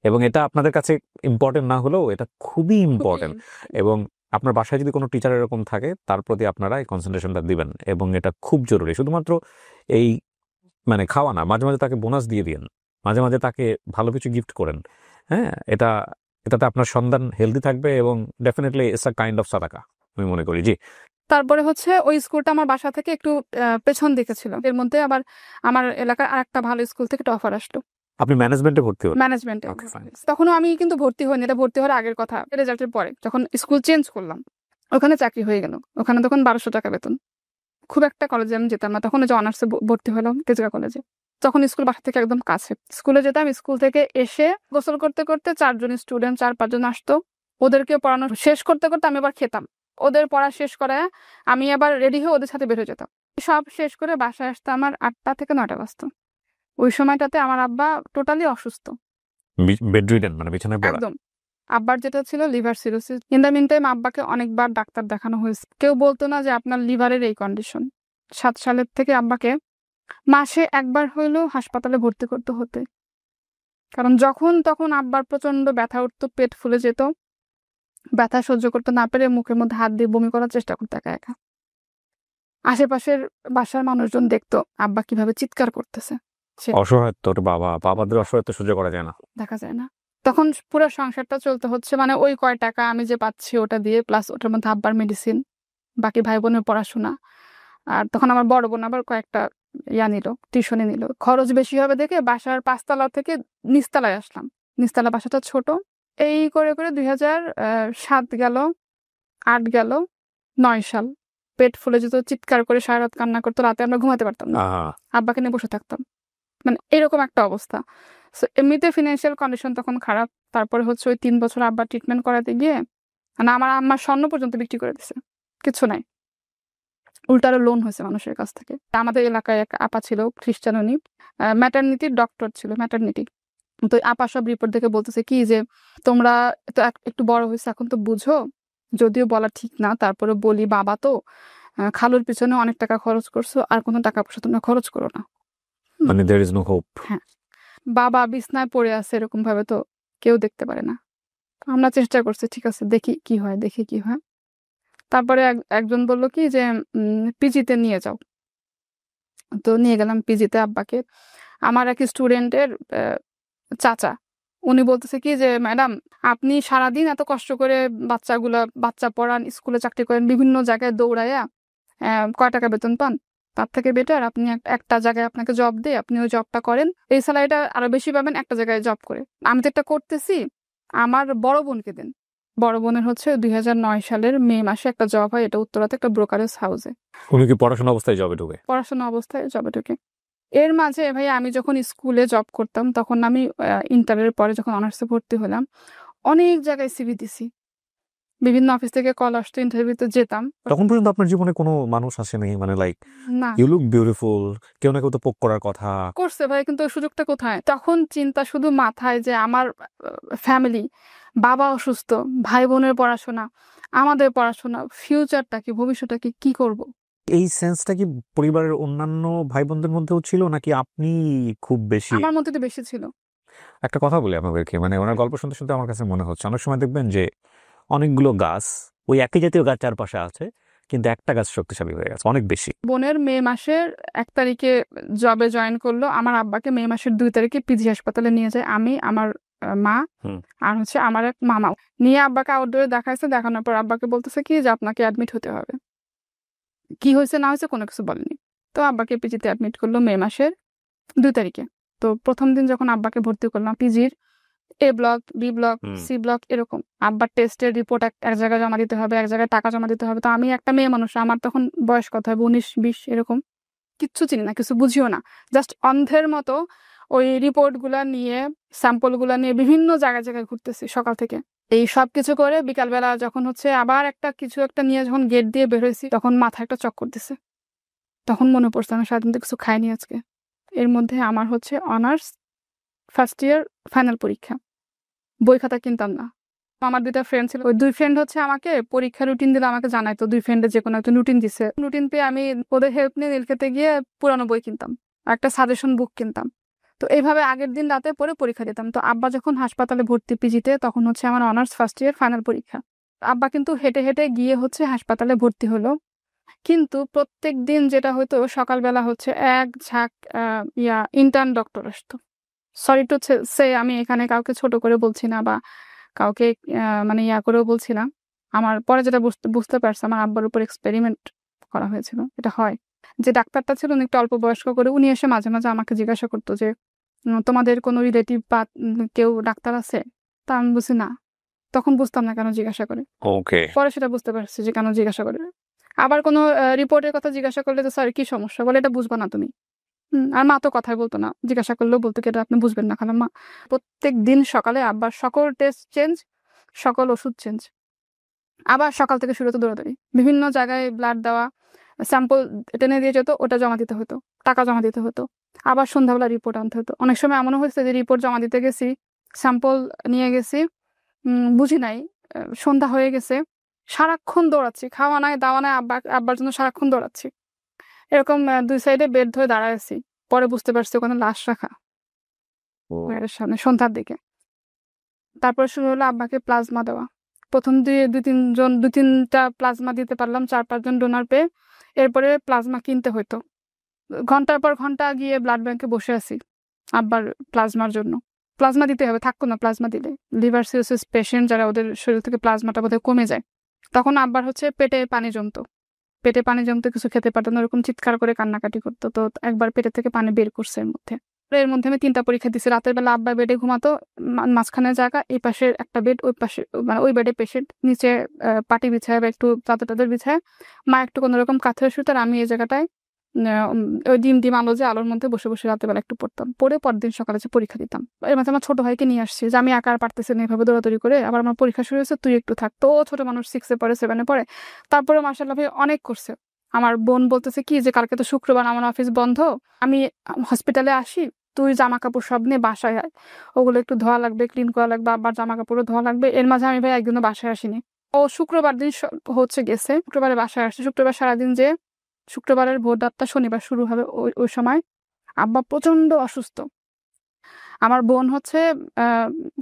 এবং এটা আপনাদের কাছে ইম্পর্টেন্ট না হলেও এটা খুবই ইম্পর্টেন্ট। এবং আপনার বাসায় যদি কোনো টিচার এরকম থাকে তার প্রতি আপনারা এই কনসেন্ট্রেশনটা দিবেন এবং এটা খুব জরুরি। শুধুমাত্র এই মানে খাওয়া না, মাঝে মাঝে তাকে বোনাস দিয়ে দিন, মাঝে মাঝে তাকে ভালো কিছু গিফট করেন। হ্যাঁ, এটাতে আপনার সন্তান হেলদি থাকবে এবং definitely it's a kind of সাদাকা আমি মনে করি। জি। তারপরে হচ্ছে ওই স্কুলটা আমার বাসা থেকে একটু পেছন দিকে ছিল। এর মধ্যে আবার আমার এলাকার আরেকটা ভালো স্কুল থেকে একটা অফার আসতো। আপনি ম্যানেজমেন্টে ভর্তি হন? ম্যানেজমেন্টে। তখনও আমি কিন্তু ভর্তি হইনি, এটা ভর্তি হওয়ার আগের কথা। রেজাল্টের পরে যখন স্কুল চেঞ্জ করলাম, ওখানে চাকরি হয়ে গেল। ওখানে তখন 1200 টাকা বেতন। খুব একটা কলেজে আমি যেতাম না, তখন যে অনার্সে ভর্তি হলাম তেজগাঁ কলেজে। তখন স্কুল বাসা থেকে একদম কাছে, স্কুলে যেতাম, স্কুল থেকে এসে গোসল করতে করতে 4 জন স্টুডেন্ট 4-5 জন আসতো, ওদেরকে পড়ানো শেষ করতে করতে আমি আবার খেতাম, ওদের পড়া শেষ করায় আমি আবার রেডি হয়ে ওদের সাথে বের হয়ে যেতাম। সব শেষ করে বাসায় আসতে আমার 8টা থেকে 9টা বাজতো। ওই সময়টাতে আমার আব্বা টোটালি অসুস্থ, বেডরিডেন, মানে বিছানায় পড়া। একদম। আব্বার যেটা ছিল liver cirrhosis. In the mean time আব্বাকে অনেকবার ডাক্তার দেখানো হয়েছে, কেউ বলতো না যে আপনার লিভারের এই কন্ডিশন। 7 সালের থেকে আব্বাকে মাসে একবার হইলেও হাসপাতালে ভর্তি করতে হতো, কারণ যখন তখন আব্বার প্রচন্ড ব্যথা উঠতো, পেট ফুলে যেত, ব্যথা সহ্য করতে না পেরে মুখের মধ্যে হাত দিয়ে বমি করার চেষ্টা করতো একা একা। আশেপাশের বাসার মানুষজন দেখতো আব্বা কিভাবে চিৎকার করতেছে, অসহায়ত্ব, বাবাদের অসহায়ত্ব সহ্য করা যায় না, দেখা যায় না। তখন পুরো সংসারটা চলতে হচ্ছে, মানে ওই কয় টাকা আমি যে পাচ্ছি ওটা দিয়ে, প্লাস ওটার মধ্যে আব্বার মেডিসিন, বাকি ভাই বোনের পড়াশোনা। আর তখন আমার বড় বোন আবার কয়েকটা নিল, টিউশনি নিল, খরচ বেশি হবে দেখে বাসার 5তলা থেকে নিচতলায় আসলাম। নিচতলা বাসাটা ছোট। এই করে করে 2007 গেল, 8 গেল, 9 সাল। পেট ফুলে যেত, চিৎকার করে সারা রাত কান্না করতো, রাতে আমরা ঘুমাতে পারতাম না, আব্বাকে নিয়ে বসে থাকতাম, মানে এরকম একটা অবস্থা। সো এমনিতে ফিনান্সিয়াল কন্ডিশন তখন খারাপ। তারপরে হচ্ছে ওই 3 বছর আব্বা ট্রিটমেন্ট করাতে গিয়ে মানে আমার আম্মার স্বর্ণ পর্যন্ত বিক্রি করে দিছে, কিছু নাই, উল্টারও লোন হয়েছে মানুষের কাছ থেকে। আমাদের এলাকায় এক আপা ছিল, খ্রিস্টান, উনি ম্যাটারনিটির ডক্টর ছিল, ম্যাটারনিটি। তো আপা সব রিপোর্ট দেখে বলতেছে কি যে তোমরা তো একটু বড় হয়েছে, এখন তো বুঝো, যদিও বলা ঠিক না, তারপরে বলি বাবা তো খালুর পিছনে অনেক টাকা খরচ করছো, আর কোনো টাকা পয়সা তোমরা খরচ করো না, মানে there is no hope। হ্যাঁ, বাবা বিছনায় পড়ে আছে এরকম ভাবে তো কেউ দেখতে পারে না। আমরা চেষ্টা করছি, ঠিক আছে দেখি কি হয়, দেখি কি হয়। তারপরে একজন বলল কি যে পিজিতে নিয়ে যাও, তো নিয়ে গেলাম পিজিতে আব্বাকে। আমার এক স্টুডেন্টের চাচা, উনি বলতেছে কি যে ম্যাডাম আপনি সারাদিন এত কষ্ট করে বাচ্চা পড়ান, স্কুলে চাকরি করেন, বিভিন্ন জায়গায় দৌড়াইয়া কয় টাকা বেতন পান, তার থেকে বেটার আপনি একটা জায়গায় আপনাকে জব দেয়, আপনি ওই জবটা করেন, এই স্যালারিটা আরো বেশি পাবেন একটা জায়গায় জব করে। আমি তো এটা করতেছি, আমার বড় বোনকে দেন। বড় বোনের হচ্ছে 2009 সালের মে মাসে একটা জব হয়, এটা উত্তরাতে একটা ব্রোকারেজ হাউসে। উনি কি পড়াশোনা অবস্থায় জবে ঢুকে? পড়াশোনা অবস্থায় জবে ঢুকে। এর মাঝে ভাই আমি যখন স্কুলে জব করতাম, তখন আমি ইন্টারের পরে যখন অনার্সে ভর্তি হলাম, অনেক জায়গায় সিভি দিছি, বিভিন্ন অফিস থেকে কল আসতো, ইন্টারভিউতে যেতাম। তখন পর্যন্ত আপনার জীবনে কোনো মানুষ আসেনি, মানে লাইক না, ইউ লুক বিউটিফুল, কেউ না কেউ তো পোক করার কথা করছে ভাই, কিন্তু ওই সুযোগটা কোথায়? তখন চিন্তা শুধু মাথায় যে আমার ফ্যামিলি, বাবা অসুস্থ, ভাই বোনের পড়াশোনা, আমাদের পড়াশোনা, ফিউচারটা কি, ভবিষ্যৎটা কি করব। এই সেন্সটা কি পরিবারের অন্যান্য ভাই বোনদের মধ্যেও ছিল, নাকি আপনি খুব বেশি? আমার মধ্যে তো বেশি ছিল। একটা কথা বলি আপনাদেরকে, মানে ওনার গল্প শুনতে শুনতে আমার কাছে মনে হচ্ছে অনেক সময় দেখবেন যে অনেকগুলো গাছ, ওই একই জাতীয় গাছ চারপাশে আছে, কিন্তু একটা গাছ শক্তিশালী হয়ে গেছে অনেক বেশি। বোনের মে মাসের 1 তারিখে জবে জয়েন করলো, আমার আব্বাকে মে মাসের 2 তারিখে পিজি হাসপাতালে নিয়ে যায়, আমি, আমার মা, আর হচ্ছে আমার এক মামা নিয়ে আব্বাকে আউটডোরে দেখাইছে। দেখানোর পর আব্বাকে বলতেছে কি যে আপনাকে অ্যাডমিট হতে হবে, কি হয়েছে না হয়েছে কোনো কিছু বলেনি। তো আব্বাকে পিজিতে অ্যাডমিট করলো মে মাসের 2 তারিখে। তো প্রথম দিন যখন আব্বাকে ভর্তি করলাম, পিজির A block, B block, C block, এরকম আব্বার টেস্টের রিপোর্ট এক জায়গায় জমা দিতে হবে, এক জায়গায় টাকা জমা দিতে হবে। তো আমি একটা মেয়ে মানুষ, আমার তখন বয়স কত হবে, 19-20 এরকম, কিচ্ছু চিনি না, কিছু বুঝিও না, জাস্ট অন্ধের মতো ওই রিপোর্ট গুলা নিয়ে, স্যাম্পল গুলা নিয়ে বিভিন্ন জায়গায় জায়গায় ঘুরতেছি সকাল থেকে। এই সব কিছু করে বিকালবেলা যখন হচ্ছে আবার কিছু একটা নিয়ে যখন গেট দিয়ে বের হয়েছি, তখন মাথায় একটা চক্কর দিছে। তখন মনে পড়ছে আমি সারাদিন তো কিছু খাইনি আজকে। এর মধ্যে আমার হচ্ছে অনার্স ফার্স্ট ইয়ার ফাইনাল পরীক্ষা, বই খাতা কিনতাম না। আমার 2টা ফ্রেন্ড ছিল, ওই 2 ফ্রেন্ড হচ্ছে আমাকে পরীক্ষা রুটিন দিলে আমাকে জানাইতো, 2 ফ্রেন্ডে যে কোনো একটা রুটিন দিছে, রুটিন পেয়ে আমি ওদের হেল্প নিয়ে নীলক্ষেতে গিয়ে পুরানো বই কিনতাম, একটা সাজেশন বুক কিনতাম। তো এইভাবে আগের দিন রাতে পরে পরীক্ষা দিতাম। তো আব্বা যখন হাসপাতালে ভর্তি পিজিতে, তখন হচ্ছে আমার অনার্স ফার্স্ট ইয়ার ফাইনাল পরীক্ষা। আব্বা কিন্তু হেঁটে হেঁটে গিয়ে হচ্ছে হাসপাতালে ভর্তি হলো। কিন্তু প্রত্যেক দিন যেটা হতো, সকালবেলা হচ্ছে এক ঝাঁক ইন্টার্ন ডক্টর আসতো। সরি টু সে, আমি এখানে কাউকে ছোট করে বলছি না বা কাউকে মানে করেও বলছি না। আমার পরে যেটা বুঝতে পারছি, আমার আব্বার উপর এক্সপেরিমেন্ট করা হয়েছিল। এটা হয় যে ডাক্তারটা ছিল উনি একটু অল্প বয়স্ক করে, উনি এসে মাঝে মাঝে আমাকে জিজ্ঞাসা করতো যে তোমাদের কোনো রিলেটিভ বা কেউ ডাক্তার আছে? তা আমি বুঝি না, তখন বুঝতাম না কেন জিজ্ঞাসা করে। পরে সেটা বুঝতে পারছি যে কেন জিজ্ঞাসা করে। আবার কোনো রিপোর্টের কথা জিজ্ঞাসা করলে তো স্যার কি সমস্যা, বলে এটা বুঝবা না তুমি, আর মা তো কথাই বলতো না, জিজ্ঞাসা করলেও বলতো কি এটা আপনি বুঝবেন না খালাম্মা। প্রত্যেক দিন সকালে আব্বার সকল টেস্ট চেঞ্জ, সকল ওষুধ চেঞ্জ, আবার সকাল থেকে শুরু হতো দৌড়াদৌড়ি, বিভিন্ন জায়গায় ব্লাড দেওয়া, স্যাম্পল টেনে দিয়ে যেত, ওটা জমা দিতে হতো, টাকা জমা দিতে হতো, আবার সন্ধ্যাবেলা রিপোর্ট আনতে হতো। অনেক সময় এমনও হয়েছে যে রিপোর্ট জমা দিতে গেছি, স্যাম্পল নিয়ে গেছি, বুঝি নাই, সন্ধ্যা হয়ে গেছে, সারাক্ষণ দৌড়াচ্ছি, খাওয়া নাই দাওয়া নাই, আব্বার জন্য সারাক্ষণ দৌড়াচ্ছি, এরকম 2 সাইডে বেড ধরে দাঁড়ায় আছি। পরে বুঝতে পারছি ওখানে লাশ রাখা এর সামনে, সন্ধ্যার দিকে। তারপর শুরু হলো আব্বাকে প্লাজমা দেওয়া। প্রথম দুই তিনটা প্লাজমা দিতে পারলাম, 4-5 জন ডোনার পেয়ে। এরপরে প্লাজমা কিনতে হইতো, ঘন্টার পর ঘন্টা গিয়ে ব্লাড ব্যাংকে বসে আছি আব্বার প্লাজমার জন্য। প্লাজমা দিতে হবে, থাকতো না প্লাজমা দিলে, লিভার সিরোসিস পেশেন্ট যারা, ওদের শরীর থেকে প্লাজমাটা বোধহয় কমে যায়। তখন আব্বার হচ্ছে পেটে পানি জমতো, কিছু খেতে পারতো না, এরকম চিৎকার করে কান্নাকাটি করতো। তো একবার পেটে থেকে পানি বের করছে এর মধ্যে আমি 3টা পরীক্ষা দিছি। রাতের বেলা আব্বা বেডে ঘুমাতো, মাঝখানে জায়গা, এই পাশে একটা বেড, ওই পাশে মানে ওই বেডে পেশেন্ট, নিচে পাটি বিছায় বা একটু চাদর টাদর বিছায়, মা একটু কোনো রকম কাঁথরে শুতো, আর আমি এই জায়গাটায় ওই ডিম আলো, যে আলোর মধ্যে বসে বসে রাতের বেলা একটু পড়তাম, পরে পরদিন সকালে যে পরীক্ষা দিতাম। এর মাঝে আমার ছোট ভাইকে নিয়ে আসছি যে আমি একা আর পারতেছি না এভাবে দৌড়াদৌড়ি করে, আবার আমার পরীক্ষা শুরু হয়েছে, তুই একটু থাক। তো ছোট মানুষ 6-এ পড়ে, 7-এ পড়ে। তারপরে মাশাআল্লাহ ভাই অনেক করছে। আমার বোন বলতেছে কি যে কালকে তো শুক্রবার, আমার অফিস বন্ধ, আমি হসপিটালে আসি, তুই জামা কাপড় সব নিয়ে বাসায় আয়, ওগুলো একটু ধোয়া লাগবে, ক্লিন করা লাগবে, আবার জামা কাপড়ও ধোয়া লাগবে। এর মাঝে আমি ভাই একদিনও বাসায় আসিনি। ও শুক্রবার দিন হচ্ছে গেছে, শুক্রবারে বাসায় আসছে, শুক্রবার সারাদিন, যে শুক্রবারের ভোর রাতটা শনিবার শুরু হবে, ওই সময় আব্বা প্রচন্ড অসুস্থ। আমার বোন হচ্ছে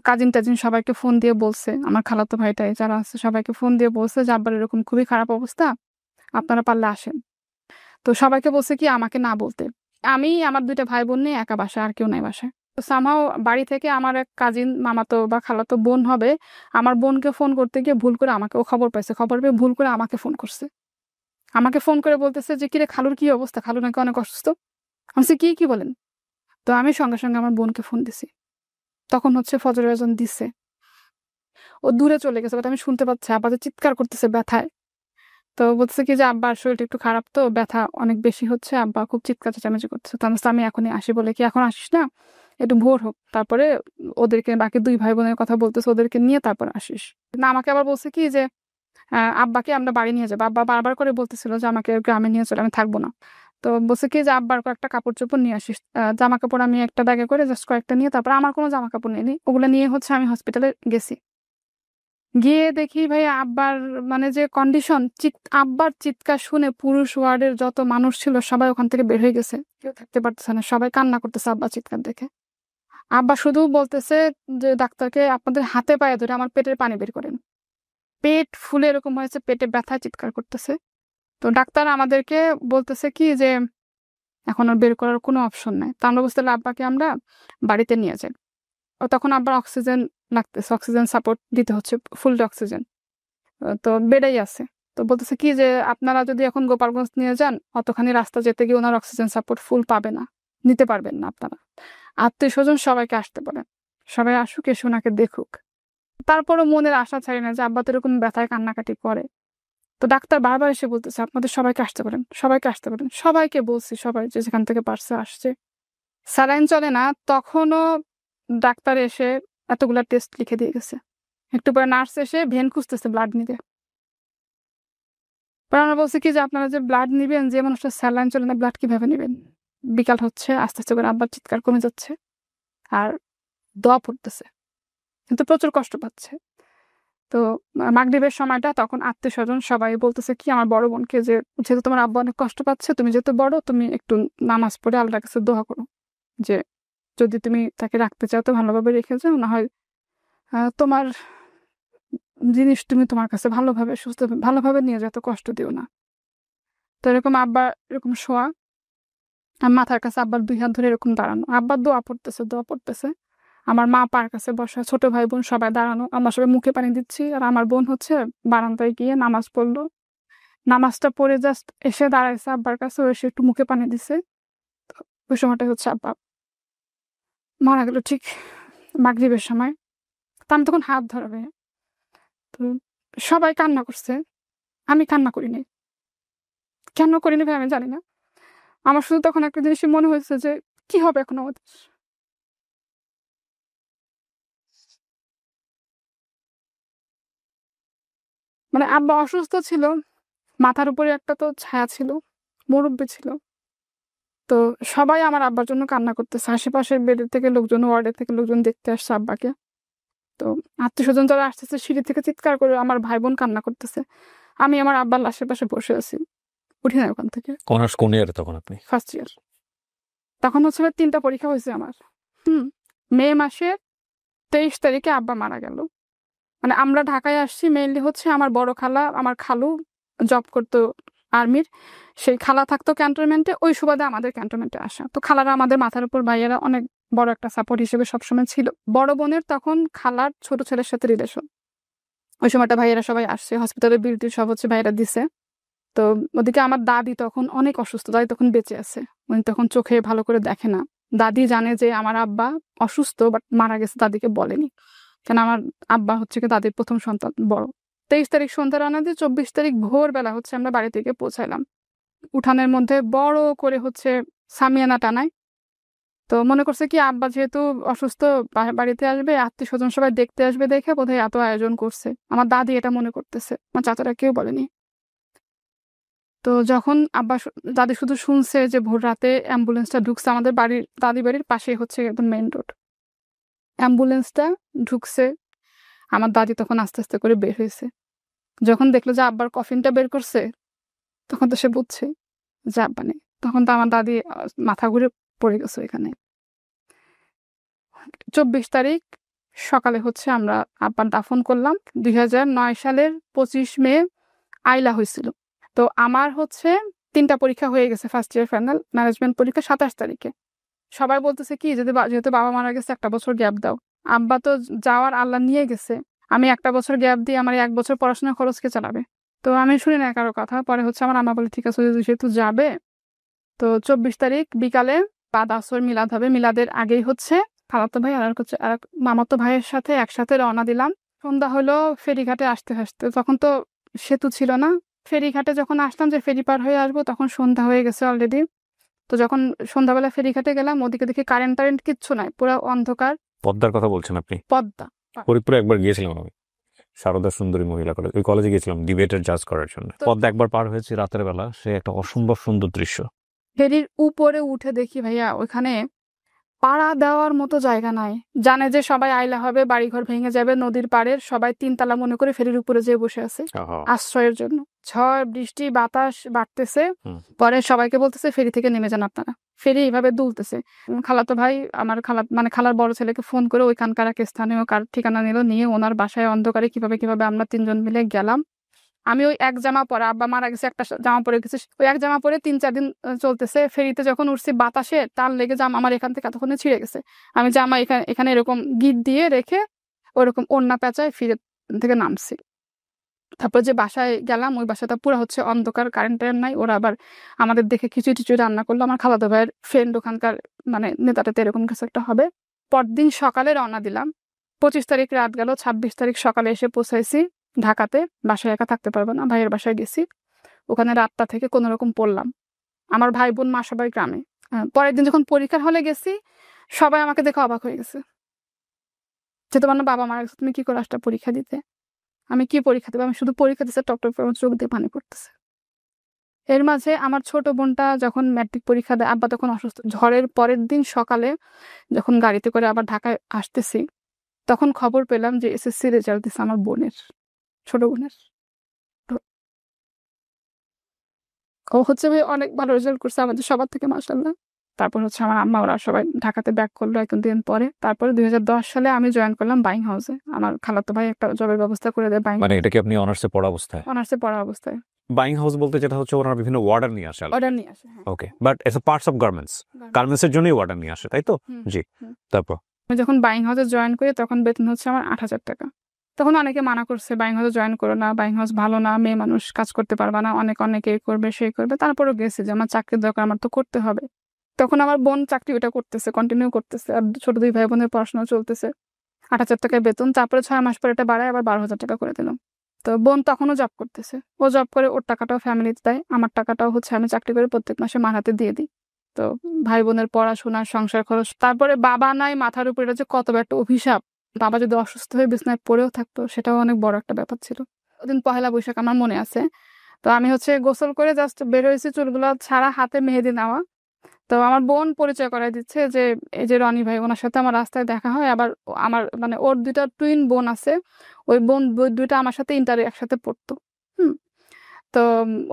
কাজিন টাজিন সবাইকে ফোন দিয়ে বলছে, আমার খালাতো ভাইটাই যারা আছে সবাইকে ফোন দিয়ে বলছে যে আব্বার এরকম খুবই খারাপ অবস্থা, আপনারা পারলে আসেন। তো সবাইকে বলছে কি আমাকে না বলতে। আমি আমার 2টা ভাই বোন নিয়ে একা বাসায়, আর কেউ নাই বাসায়। তো সামহাও বাড়ি থেকে আমার এক কাজিন, মামাতো বা খালাতো বোন হবে, আমার বোনকে ফোন করতে গিয়ে ভুল করে ও খবর পাইছে, খবর পেয়ে ভুল করে আমাকে ফোন করছে। আমাকে ফোন করে বলতেছে যে কিরে খালুর কি অবস্থা, খালু নাকি অনেক অসুস্থ। আমি বলছি, কি বলেন? তো আমি সঙ্গে সঙ্গে আমার বোনকে ফোন দিছি, তখন হচ্ছে ফজরের আজান দিচ্ছে, ও দূরে চলে গেছে, বাট আমি শুনতে পাচ্ছি আব্বা যে চিৎকার করতেছে ব্যথায়। তো বলছে কি যে আব্বার শরীরটা একটু খারাপ, তো ব্যথা অনেক বেশি হচ্ছে, আব্বা খুব চিৎকার চেঁচামেচি করতেছে। তো আমি এখনই আসি, বলে কি এখন আসিস না, একটু ভোর হোক, তারপরে ওদেরকে, বাকি 2 ভাই বোনের কথা বলতেছে, ওদেরকে নিয়ে তারপর আসিস না। আমাকে আবার বলছে কি যে আব্বাকে আমরা বাড়ি নিয়ে যাবো, আব্বা বারবার করে বলতেছিল যে আমাকে গ্রামে নিয়ে চলে, আমি থাকবো না। তো বলছে কি যে আব্বার কয়েকটা কাপড় চোপড় নিয়ে আসিস, জামা কাপড় আমি একটা ব্যাগে করে জাস্ট কয়েকটা নিয়ে, তারপর আমার কোনো জামা কাপড় নেই, ওগুলো নিয়ে হচ্ছে আমি হসপিটালে গেছি। গিয়ে দেখি ভাই আব্বার মানে যে কন্ডিশন, আব্বার চিৎকার শুনে পুরুষ ওয়ার্ডের যত মানুষ ছিল সবাই ওখান থেকে বের হয়ে গেছে, কেউ থাকতে পারতেছে না, সবাই কান্না করতেছে আব্বার চিৎকার দেখে। আব্বা শুধু বলতেছে যে ডাক্তারকে আপনাদের হাতে পায়ে ধরে আমার পেটের পানি বের করেন, পেট ফুলে এরকম হয়েছে, পেটে ব্যথায় চিৎকার করতেছে। তো ডাক্তার আমাদেরকে বলতেছে কি যে এখন আর বের করার কোনো অপশন নাই। তো আমরা বুঝতে আব্বাকে আমরা বাড়িতে নিয়ে যাই। ও তখন আব্বার অক্সিজেন লাগতেছে, অক্সিজেন সাপোর্ট দিতে হচ্ছে, ফুল অক্সিজেন, তো বেডেই আছে। তো বলতেছে কি যে আপনারা যদি এখন গোপালগঞ্জ নিয়ে যান, অতখানি রাস্তা যেতে গিয়ে ওনার অক্সিজেন সাপোর্ট ফুল পাবে না, নিতে পারবেন না আপনারা, আত্মীয় স্বজন সবাইকে আসতে বলেন, সবাই আসুক, এসে ওনাকে দেখুক। তারপরও মনের আশা ছাড়ি না যে আব্বা তো এরকম ব্যথায় কান্নাকাটি করে। তো ডাক্তার বারবার এসে বলতেছে আপনাদের সবাইকে আসতে পারেন, সবাইকে আসতে পারেন, সবাইকে বলছি, সবাই যে যেখান থেকে পারছে আসছে। স্যালাইন চলে না, তখনও ডাক্তার এসে এতগুলা টেস্ট লিখে দিয়ে গেছে। একটু পরে নার্স এসে ভেন খুঁজতেছে ব্লাড নিতে। পরে আমরা বলছি কি যে আপনারা যে ব্লাড নিবেন, যে মানুষটা স্যালাইন চলে না, ব্লাড কিভাবে নেবেন? বিকাল হচ্ছে, আস্তে আস্তে করে আব্বার চিৎকার কমে যাচ্ছে, আর দোয়া পড়তেছে, কিন্তু প্রচুর কষ্ট পাচ্ছে। তো মাগরিবের সময়টা, তখন আত্মীয় স্বজন সবাই বলতেছে কি আমার বড় বোনকে যে যেহেতু তোমার আব্বা অনেক কষ্ট পাচ্ছে, তুমি যেহেতু বড়, তুমি একটু নামাজ পড়ে আল্লাহর কাছে দোয়া করো যে যদি তুমি তাকে রাখতে চাও তো ভালোভাবে রেখে যাও, না হয় তোমার জিনিস তুমি তোমার কাছে ভালোভাবে সুস্থ ভালোভাবে নিয়ে যাও, কষ্ট দিও না। তো এরকম আব্বা এরকম শোয়া, মাথার কাছে আব্বার 2 হাত ধরে এরকম দাঁড়ানো, আব্বার দোয়া পড়তেছে। আমার মা পার কাছে বসা, ছোট ভাই বোন সবাই দাঁড়ানো, আমরা সবাই মুখে পানি দিচ্ছি, আর আমার বোন হচ্ছে বারান্দায় গিয়ে নামাজ পড়লো। নামাজটা পড়ে জাস্ট এসে দাঁড়াইছে আব্বার কাছে, এসে একটু মুখে পানি দিছে। ওই সময়টা হচ্ছে আব্বা মারা গেল, ঠিক মাগরিবের সময়। তা আমি তখন হাত ধরাবে, তো সবাই কান্না করছে, আমি কান্না করিনি। কেন করিনি ভাই আমি জানি না, আমার শুধু তখন একটা জিনিসই মনে হয়েছে যে কি হবে এখন আমাদের। মানে আব্বা অসুস্থ ছিল, মাথার উপরে একটা তো ছায়া ছিল, মুরব্বি ছিল। তো সবাই আমার আব্বার জন্য কান্না করতেছে, আশেপাশের বেডের থেকে লোকজন, ওয়ার্ডের থেকে লোকজন দেখতে আসছে আব্বাকে। তো আত্মীয় স্বজন যারা আসতেছে সিঁড়ি থেকে চিৎকার করে, আমার ভাই বোন কান্না করতেছে। আমি আমার আব্বার লাশের পাশে বসে আছি, উঠি না ওখান থেকে। অনার্স কোন ইয়ারে তখন আপনি? First year. তখন হচ্ছে 3টা পরীক্ষা হয়েছে আমার। মে মাসের 23 তারিখে আব্বা মারা গেল। মানে আমরা ঢাকায় আসছি মেইনলি হচ্ছে আমার বড় খালা, আমার খালু জব করতো আর্মির, সেই খালা থাকতো ক্যান্টনমেন্টে, ওই সুবাদে আমাদের ক্যান্টনমেন্টে আসা। তো খালারা আমাদের মাথার উপর, ভাইয়েরা অনেক বড় একটা সাপোর্ট হিসেবে সবসময় ছিল। বড় বোনের তখন খালার ছোট ছেলের সাথে রিলেশন, ওই সময়টা ভাইয়েরা সবাই আসছে, হসপিটালের বিল টিল সব হচ্ছে ভাইয়েরা দিছে। তো ওদিকে আমার দাদি তখন অনেক অসুস্থ, দাদি তখন বেঁচে আছে, উনি তখন চোখে ভালো করে দেখে না। দাদি জানে যে আমার আব্বা অসুস্থ, বাট মারা গেছে, দাদিকে বলেনি, কেন আমার আব্বা হচ্ছে কি দাদির প্রথম সন্তান, বড়। 23 তারিখ সন্ধ্যা রানা দিয়ে 24 তারিখ ভোরবেলা হচ্ছে আমরা বাড়ি থেকে পৌঁছাইলাম। উঠানের মধ্যে বড় করে হচ্ছে সামিয়ানা টানায়। তো মনে করছে কি আব্বা যেহেতু অসুস্থ, বাড়িতে আসবে, আত্মীয় স্বজন সবাই দেখতে আসবে, দেখে বোধহয় এত আয়োজন করছে। আমার দাদি এটা মনে করতেছে, আমার চাচারা কেউ বলেনি। তো যখন আব্বা দাদি শুধু শুনছে যে ভোর রাতে অ্যাম্বুলেন্সটা ঢুকছে আমাদের বাড়ির, দাদি বাড়ির পাশে হচ্ছে একদম মেইন রোড, অ্যাম্বুলেন্সটা ঢুকছে, আমার দাদি তখন আস্তে আস্তে করে বের হয়েছে। যখন দেখলো যে আব্বার কফিনটা বের করছে, তখন তো সে বুঝছে যে আব্বা নেই। তখন তো আমার দাদি মাথা ঘুরে পড়ে গেছে এখানে। 24 তারিখ সকালে হচ্ছে আমরা আব্বার দাফন করলাম। 2009 সালের 25 মে আইলা হয়েছিল। তো আমার হচ্ছে 3টা পরীক্ষা হয়ে গেছে, ফার্স্ট ইয়ার ফাইনাল ম্যানেজমেন্ট পরীক্ষা 27 তারিখে। সবাই বলতেছে কি যেহেতু বাবা মারা গেছে 1 বছর গ্যাপ দাও। আব্বা তো যাওয়ার আল্লাহ নিয়ে গেছে, আমি 1 বছর গ্যাপ দিয়ে আমার 1 বছর পড়াশোনার খরচকে চালাবে। তো আমি শুনি না কারো কথা। পরে হচ্ছে আমার আম্মা বলে ঠিক আছে যেহেতু যাবে। তো 24 তারিখ বিকালে বাদ আসর মিলাদ হবে, মিলাদের আগেই হচ্ছে খালাতো ভাই আর মামাতো ভাইয়ের সাথে একসাথে রওনা দিলাম। সন্ধ্যা হলো ফেরিঘাটে আসতে আসতে, তখন তো সেতু ছিল না। ফেরিঘাটে যখন আসলাম যে ফেরি পার হয়ে আসবো, তখন সন্ধ্যা হয়ে গেছে অলরেডি। তো যখন সন্ধ্যাবেলা ফেরিঘাটে গেলাম, ওদিকে দেখি কারেন্ট কিচ্ছু নাই, পুরো অন্ধকার। পদ্মার কথা বলছেন আপনি? পদ্মা ফরিদপুরে একবার গিয়েছিলাম আমি, সারদা সুন্দরী মহিলা কলেজ, ওই কলেজে গিয়েছিলাম ডিবেটের জাজ করার জন্য। পদ্মা একবার পার হয়েছে রাতের বেলা, সে একটা অসম্ভব সুন্দর দৃশ্য। ফেরির উপরে উঠে দেখি ভাইয়া ওইখানে পাড়া দেওয়ার মতো জায়গা নাই। জানে যে সবাই আইলা হবে, বাড়িঘর ভেঙে যাবে, নদীর পাড়ের সবাই 3 তালা মনে করে ফেরির উপরে যেয়ে বসে আছে আশ্রয়ের জন্য। ঝড় বৃষ্টি বাতাস বাড়তেছে, পরে সবাইকে বলতেছে ফেরি থেকে নেমে যান আপনারা। ফেরি এইভাবে দুলতেছে। খালাতো ভাই আমার খালার বড় ছেলেকে ফোন করে ওইখানকার এক স্থানীয় কার ঠিকানা নিল, নিয়ে ওনার বাসায় অন্ধকারে কিভাবে আমরা 3 জন মিলে গেলাম। আমি ওই এক জামা পরে, আব্বা মারা গেছে একটা জামা পরে গেছে, ওই এক জামা পরে 3-4 দিন চলতেছে। ফেরিতে যখন উঠছি বাতাসে তার লেগে জামা আমার এখান থেকে এতক্ষণে ছিঁড়ে গেছে। আমি জামা এখানে এরকম গিট দিয়ে রেখে ওরকম ওড়না পেঁচায় ফিরে থেকে নামছি। তারপর যে বাসায় গেলাম, ওই বাসাটা পুরো হচ্ছে অন্ধকার, কারেন্ট নাই। ওরা আবার আমাদের দেখে খিচুড়ি টিচুড়ি রান্না করলো। আমার খালাতো ভাইয়ের ফ্রেন্ড ওখানকার, মানে নেতাটাতে এরকম কিছু একটা হবে। পরদিন সকালে রওনা দিলাম। 25 তারিখ রাত গেল, 26 তারিখ সকালে এসে পৌঁছাইছি ঢাকাতে। বাসায় একা থাকতে পারবো না, ভাইয়ের বাসায় গেছি। ওখানে রাতটা থেকে কোনো রকম পড়লাম। আমার ভাই বোন মা সবাই গ্রামে। পরের দিন যখন পরীক্ষার হলে গেছি, সবাই আমাকে দেখে অবাক হয়ে গেছে যে তোমার না বাবা মারা গেছে, তুমি কি করে আসটা পরীক্ষা দিতে? আমি কি পরীক্ষা দেবো? আমি শুধু পরীক্ষা দিতে টপ টপ করে চোখ দিয়ে পানি পড়তেছে। এর মাঝে আমার ছোট বোনটা যখন ম্যাট্রিক পরীক্ষা দেয়, আব্বা তখন অসুস্থ। ঝড়ের পরের দিন সকালে যখন গাড়িতে করে আবার ঢাকায় আসতেছি, তখন খবর পেলাম যে এসএসসি রেজাল্ট দিচ্ছে আমার বোনের, ছোট বোনের। ও হচ্ছে ভাই অনেক ভালো রেজাল্ট করছে আমাদের সবার থেকে, মাশাআল্লাহ। তারপর হচ্ছে আমার আম্মা ওরা সবাই ঢাকাতে ব্যাক করলো 1 দিন পরে। তারপরে 2010 সালে আমি জয়েন করলাম বাইং হাউসে। আমার খালাতো ভাই একটা জবের ব্যবস্থা করে দেয় বাইং। মানে এটা কি আপনি অনার্সে পড়া অবস্থায়? অনার্সে পড়া অবস্থায়। বাইং হাউস বলতে যেটা হচ্ছে ওনারা বিভিন্ন ওয়ার্ডার নিয়ে আসে। অর্ডার নিয়ে আসে, হ্যাঁ। Okay, but it's a parts of garments. গার্মেন্টসের জন্যই ওয়ার্ডার নিয়ে আসে, তাই তো? জি। তারপর আমি যখন বাইং হাউসে জয়েন করি, তখন বেতন হচ্ছে আমার 8,000 টাকা। তখন অনেকে মানা করছে বাইং হাউসে জয়েন করো না, বাইং হাউস ভালো না, মেয়ে মানুষ কাজ করতে পারবে না, অনেকে করবে সেই করবে। তারপরেও গেছে যে আমার চাকরির দরকার, আমার তো করতে হবে। তখন আমার বোন চাকরি ওটা করতেছে, কন্টিনিউ করতেছে, আর ছোট 2 ভাই বোনের পড়াশোনা চলতেছে। 8,000 টাকায় বেতন। তারপরে 6 মাস পরে এটা বাড়ায় আবার 12,000 টাকা করে দিলাম। তো বোন তখনও জব করতেছে, ও জব করে, ওর টাকাটাও ফ্যামিলিতে দেয়, আমার টাকাটাও হচ্ছে আমি চাকরি করে প্রত্যেক মাসে মার হাতে দিয়ে দিই। তো ভাই বোনের পড়াশোনার সংসার খরচ, তারপরে বাবা নাই মাথার উপরে, এটা যে কত বড় একটা অভিশাপ। বাবা যদি অসুস্থ হয়ে বিছানায় পড়েও থাকতো সেটাও অনেক বড় একটা ব্যাপার ছিল। ওদিন পহেলা বৈশাখ আমার মনে আছে। তো আমি হচ্ছে গোসল করে জাস্ট বের হয়েছি, চুলগুলো ছাড়া, হাতে মেহেদি নেওয়া। তো আমার বোন পরিচয় করাই দিচ্ছে যে এই যে রনি ভাই, ওনার সাথে আমার রাস্তায় দেখা হয়। আবার আমার মানে ওর 2টা টুইন বোন আছে, ওই বোন 2টা আমার সাথে ইন্টারে একসাথে পড়তো। হুম। তো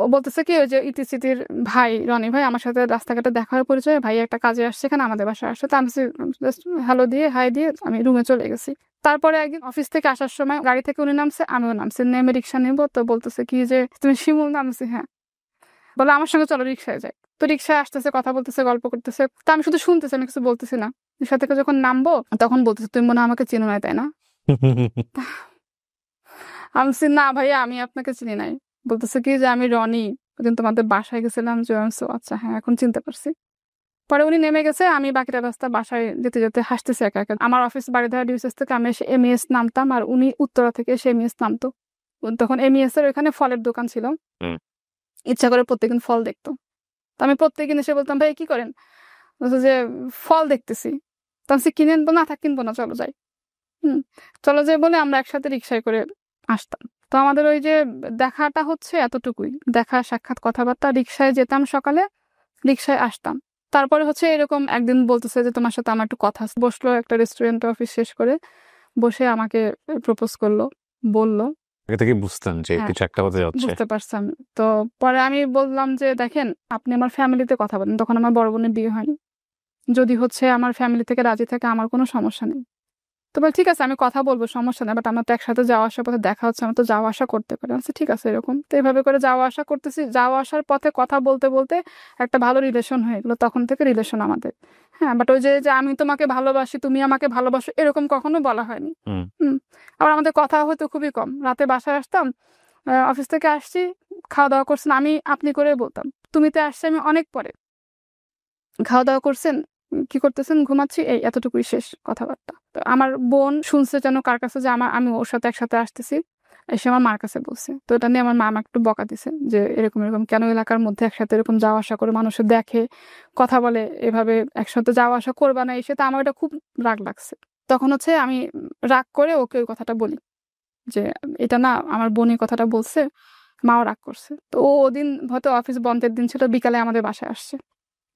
ও বলতেছে কি, ওই যে ইতিসিতির ভাই রনি ভাই আমার সাথে রাস্তাঘাটে দেখা হয়ে পরিচয়, ভাই একটা কাজে আসছে এখানে আমাদের বাসায় আসছে। তো আমি জাস্ট হ্যালো দিয়ে হাই দিয়ে আমি রুমে চলে গেছি। তারপরে একদিন অফিস থেকে আসার সময় গাড়ি থেকে উনি নামছে, আমিও নামছি, নেমে রিক্সা নিবো। তো বলতেছে কি যে তুমি শিমুল? নামছি হ্যাঁ। বলে আমার সঙ্গে চলো রিক্সায় যাই। তো রিক্সায় আসতেছে, কথা বলতেছে, গল্প করতেছে। তা আমি শুধু শুনতেছি, আমি কিছু বলতেছি না। রিক্সা থেকে যখন নামবো তখন বলতেছে তুমি মনে হয় আমাকে চিনো নাই, তাই না? আমি বলছি, না ভাইয়া আমি আপনাকে চিনি নাই। বলতেছে কি যে আমি রনি, ওদিন তোমাদের বাসায় গেছিলাম। যে আচ্ছা হ্যাঁ এখন চিনতে পারছি। পরে উনি নেমে গেছে, আমি বাকিটা রাস্তা বাসায় যেতে যেতে হাসতেছি একা একা। আমার অফিস বাড়িধারা ডিউসেস থেকে আমি এসে এমইএস নামতাম, আর উনি উত্তরা থেকে এসে এমইএস নামতো। তখন এমইএস এর ওখানে ফলের দোকান ছিল, ইচ্ছা করে প্রত্যেকদিন ফল দেখতো। তো আমি প্রত্যেকদিন এসে বলতাম ভাই কি করেন? বলছে যে ফল দেখতেছি। তো আমি কিনেন, না থাক কিনবো না, চলো যাই। চলো যাই বলে আমরা একসাথে রিক্সায় করে আসতাম। তো আমাদের ওই যে দেখাটা হচ্ছে এতটুকুই, দেখা সাক্ষাৎ কথাবার্তা। রিক্সায় যেতাম সকালে, রিক্সায় আসতাম। তারপরে হচ্ছে এরকম একদিন বলতেছে যে তোমার সাথে আমার একটু কথা আছে। বসলো একটা রেস্টুরেন্টে, অফিস শেষ করে বসে আমাকে প্রপোজ করলো, বললো। আগে থেকে বুঝতেন যে হ্যাঁ, কিছু একটা হতে যাচ্ছে? বুঝতে পারতাম। তো পরে আমি বললাম যে দেখেন আপনি আমার ফ্যামিলিতে কথা বলেন। তখন আমার বড় বোনের বিয়ে হয়নি। যদি হচ্ছে আমার ফ্যামিলি থেকে রাজি থাকে আমার কোনো সমস্যা নেই। তো বলে ঠিক আছে আমি কথা বলবো, সমস্যা নেই, বাট আমার তো একসাথে যাওয়া আসার পথে দেখা হচ্ছে, আমার তো যাওয়া আসা করতে পারে। আচ্ছা ঠিক আছে এরকম। তো এইভাবে করে যাওয়া আসা করতেছি, যাওয়া আসার পথে কথা বলতে বলতে একটা ভালো রিলেশন হয়ে গেলো। তখন থেকে রিলেশন আমাদের। হ্যাঁ, বাট ওই যে যে আমি তোমাকে ভালোবাসি তুমি আমাকে ভালোবাসো এরকম কখনো বলা হয়নি। আবার আমাদের কথা হয়তো খুবই কম। রাতে বাসায় আসতাম, অফিস থেকে আসছি, খাওয়া দাওয়া করছেন, আমি আপনি করে বলতাম। তুমিতে আসছি আমি অনেক পরে। খাওয়া দাওয়া করছেন, কি করতেছেন? ঘুমাচ্ছি, এই এতটুকুই শেষ কথাবার্তা। তো আমার বোন শুনছে যেন কার কাছে যে আমি ওর সাথে একসাথে আসতেছি, এসে আমার মার কাছে বলছে। তো এটা নিয়ে আমার মা আমাকে একটু বকা দিছে যে এরকম এরকম কেন এলাকার মধ্যে একসাথে এরকম যাওয়া আসা করে মানুষের দেখে, কথা বলে, এভাবে একসাথে যাওয়া আসা করবা না। এসে তো আমার এটা খুব রাগ লাগছে। তখন হচ্ছে আমি রাগ করে ওকে ওই কথাটা বলি যে এটা না আমার বোন এই কথাটা বলছে, মাও রাগ করছে। তো ও ওদিন হয়তো অফিস বন্ধের দিন ছিল, বিকালে আমাদের বাসায় আসছে।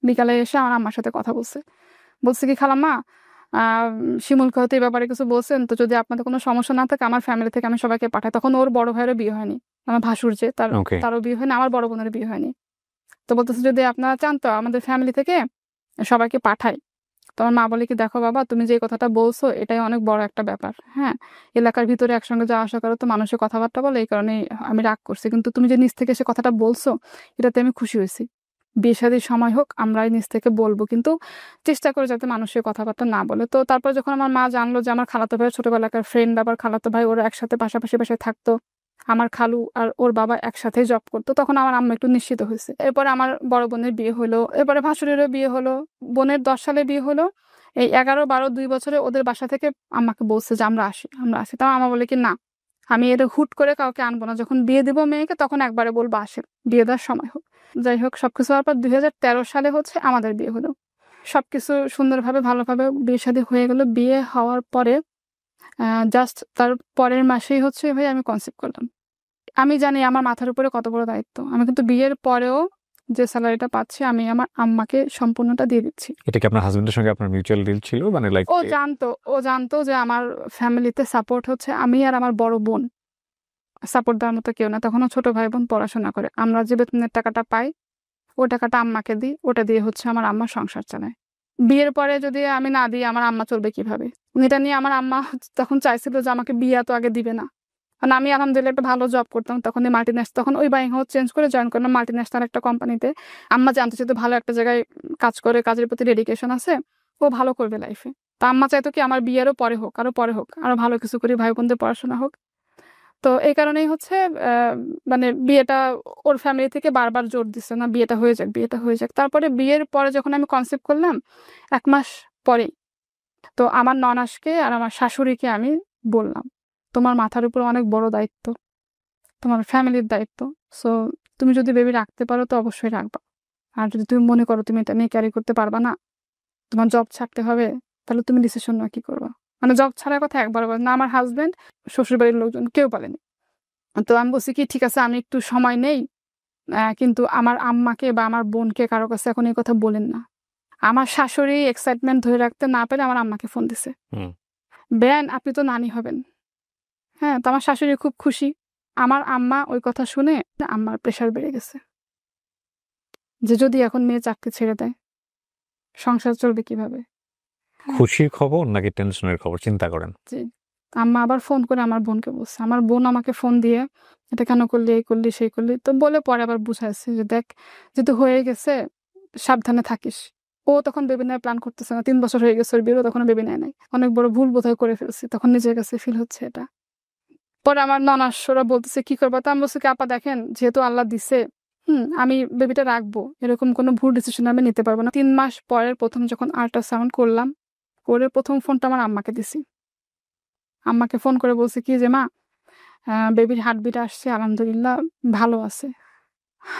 বিকালে এসে আমার আম্মার সাথে কথা বলছে। বলছে কি খালাম্মা, শিমুলকে হয়তো এই ব্যাপারে কিছু বলছেন, তো যদি আপনাদের কোনো সমস্যা না থাকে আমার ফ্যামিলি থেকে আমি সবাইকে পাঠাই। তখন ওর বড় ভাইয়েরও বিয়ে হয়নি, আমার ভাসুর যে তারও বিয়ে হয়নি, আমার বড় বোনের বিয়ে হয়নি। তো বলতেছে যদি আপনারা চান তো আমাদের ফ্যামিলি থেকে সবাইকে পাঠাই। তোমার মা বলে কি দেখো বাবা তুমি যে কথাটা বলছো এটাই অনেক বড় একটা ব্যাপার। হ্যাঁ, এলাকার ভিতরে একসঙ্গে যাওয়া আসা করো তো মানুষের কথাবার্তা বলে, এই কারণে আমি রাগ করছি। কিন্তু তুমি যে নিজ থেকে সে কথাটা বলছো এটাতে আমি খুশি হয়েছি। বিয়ে শাদীর সময় হোক আমরাই নিজ থেকে বলবো, কিন্তু চেষ্টা করে যাতে মানুষের কথাবার্তা না বলে। তো তারপর যখন আমার মা জানলো যে আমার খালাতো ভাই ছোটবেলাকার ফ্রেন্ড, আবার খালাতো ভাই ওরা একসাথে পাশাপাশি বাসায় থাকতো, আমার খালু আর ওর বাবা একসাথে জব করতো, তখন আমার আম্মা একটু নিশ্চিত হয়েছে। এরপরে আমার বড় বোনের বিয়ে হলো, এরপরে ভাসুরেরও বিয়ে হলো, বোনের 10 সালে বিয়ে হলো। এই 11, 12, 2 বছরে ওদের বাসা থেকে আম্মাকে বলছে যে আমরা আসি। তাও আমা বলে কি না, আমি এটা হুট করে কাউকে আনবো না, যখন বিয়ে দিব মেয়েকে তখন একবারে বলবো আসেন, বিয়ে দেওয়ার সময় হোক। যাই হোক সবকিছু হওয়ার পর 2013 সালে হচ্ছে আমাদের বিয়ে হলো। সবকিছু সুন্দরভাবে ভালোভাবে বিয়ে শাদী হয়ে গেল। বিয়ে হওয়ার পরে জাস্ট তার পরের মাসেই হচ্ছে ভাই আমি কনসিভ করলাম। আমি জানি আমার মাথার উপরে কত বড় দায়িত্ব। আমি কিন্তু বিয়ের পরেও যে স্যালারিটা পাচ্ছি আমি আমার আম্মাকে সম্পূর্ণটা দিয়ে দিচ্ছি। এটা কি আপনার হাজবেন্ডের সঙ্গে আপনার মিউচুয়াল ডিল ছিল, মানে লাইক ও জানতো যে আমার ফ্যামিলিতে সাপোর্ট হচ্ছে আমি আর আমার বড় বোন, সাপোর্ট দেওয়ার মতো কেউ না। তখনও ছোট ভাই বোন পড়াশোনা করে, আমরা যে বেতনের টাকাটা পাই ওই টাকাটা আম্মাকে দিই, ওটা দিয়ে হচ্ছে আমার আম্মা সংসার চালায়। বিয়ের পরে যদি আমি না দিই আমার আম্মা চলবে কিভাবে? এটা নিয়ে আমার আম্মা তখন চাইছিল যে আমাকে বিয়ে তো আগে দিবে না, কারণ আমি আলহামদুলিল্লাহ একটা ভালো জব করতাম। তখন তখন ওই বাইং হাউস চেঞ্জ করে জয়েন করলাম মাল্টিন্যাশনাল একটা কোম্পানিতে। আম্মা জানতে চাইতো ভালো একটা জায়গায় কাজ করে, কাজের প্রতি ডেডিকেশন আছে, ও ভালো করবে লাইফে। তা আম্মা চাইতো কি আমার বিয়েরও পরে হোক, আরো ভালো কিছু করি, ভাই বোনদের পড়াশোনা হোক। তো এই কারণেই হচ্ছে মানে বিয়েটা ওর ফ্যামিলি থেকে বারবার জোর দিচ্ছে না বিয়েটা হয়ে যাক। তারপরে বিয়ের পরে যখন আমি কনসেপ্ট করলাম 1 মাস পরেই তো আমার ননাসকে আর আমার শাশুড়িকে আমি বললাম তোমার মাথার উপর অনেক বড় দায়িত্ব, তোমার ফ্যামিলির দায়িত্ব। সো তুমি যদি বেবি রাখতে পারো তো অবশ্যই রাখবা। আর যদি তুমি মনে করো তুমি এটা নিয়ে ক্যারি করতে পারবা না, তোমার জব ছাড়তে হবে, তাহলে তুমি ডিসিশন নাও কি করবা। মানে জব ছাড়ার কথা একবার বলে না, আমার হাজবেন্ড, শ্বশুর বাড়ির লোকজন কেউ বলেনি। তো আমি বলছি কি ঠিক আছে আমি একটু সময় নেই, কিন্তু আমার আম্মাকে বা আমার বোনকে কারো কাছে এখন এই কথা বলেন না। আমার শাশুড়ি এক্সাইটমেন্ট ধরে রাখতে না পেরে আমার আম্মাকে ফোন দিছে, বেয়ান আপনি তো নানি হবেন। হ্যাঁ, তো আমার শাশুড়ি খুব খুশি। আমার আম্মা ওই কথা শুনে আম্মার প্রেশার বেড়ে গেছে যে যদি এখন মেয়ে চাকরি ছেড়ে দেয় সংসার চলবে কিভাবে। খুশির খবর নাকি টেনশনের খবর চিন্তা করেন। জি, আম্মা আবার ফোন করে আমার বোনকে বলছে, আমার বোন আমাকে ফোন দিয়ে এটা কেন করলি, এই করলি সেই করলি, তো বলে পরে আবার বুঝাইছে যে দেখ যেহেতু হয়ে গেছে সাবধানে থাকিস। ও তখন বেবি নেওয়ার প্ল্যান করতেছে না, 3 বছর হয়ে গেছে ওর বিয়েও, তখন বেবি নেয় নাই। অনেক বড় ভুল বোধহয় করে ফেলছি, তখন নিজের কাছে ফিল হচ্ছে এটা। পরে আমার ননাসরা বলতেছে কি করবো, তো আমি বলছি কি আপা দেখেন যেহেতু আল্লাহ দিছে, আমি বেবিটা রাখবো, এরকম কোনো ভুল ডিসিশন আমি নিতে পারবো না। 3 মাস পরের প্রথম যখন আল্ট্রাসাউন্ড করলাম, করে প্রথম ফোনটা আমার আম্মাকে দিছি। আম্মাকে ফোন করে বলছি কি যে মা বেবির হার্টবিট আসছে, আলহামদুলিল্লাহ ভালো আছে।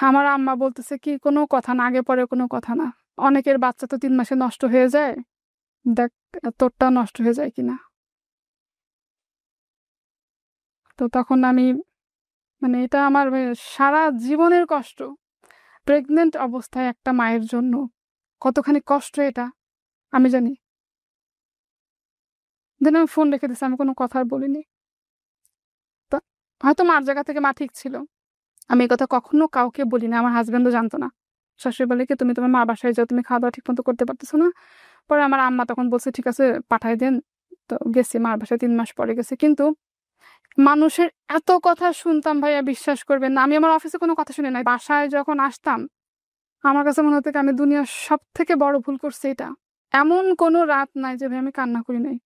আমার আম্মা বলতেছে কি কোনো কথা না, আগে পরে কোনো কথা না, অনেকের বাচ্চা তো 3 মাসে নষ্ট হয়ে যায়, দেখ তোরটা নষ্ট হয়ে যায় কিনা। তো তখন আমি মানে এটা আমার সারা জীবনের কষ্ট। প্রেগনেন্ট অবস্থায় একটা মায়ের জন্য কতখানি কষ্ট এটা আমি জানি। দেন আমি ফোন রেখে দিচ্ছি, আমি কোনো কথা আর বলিনি। তো হয়তো মার জায়গা থেকে মা ঠিক ছিল, আমি এই কথা কখনো কাউকে বলি না, আমার হাজবেন্ডও জানতো না। শাশুড়ি বলে কি তুমি তোমার মা বাসায় যাও, তুমি খাওয়া দাওয়া ঠিক মতো করতে পারতেছো না। পরে আমার আম্মা তখন বলছে ঠিক আছে পাঠাই দেন। তো গেছি মার বাসায়, 3 মাস পরে গেছি। কিন্তু মানুষের এত কথা শুনতাম ভাইয়া, বিশ্বাস করবেন না, আমি আমার অফিসে কোনো কথা শুনি নাই, বাসায় যখন আসতাম আমার কাছে মনে হতো কি আমি দুনিয়ার সব থেকে বড় ভুল করছি। এটা এমন কোনো রাত নাই যে ভাই আমি কান্না করি নাই।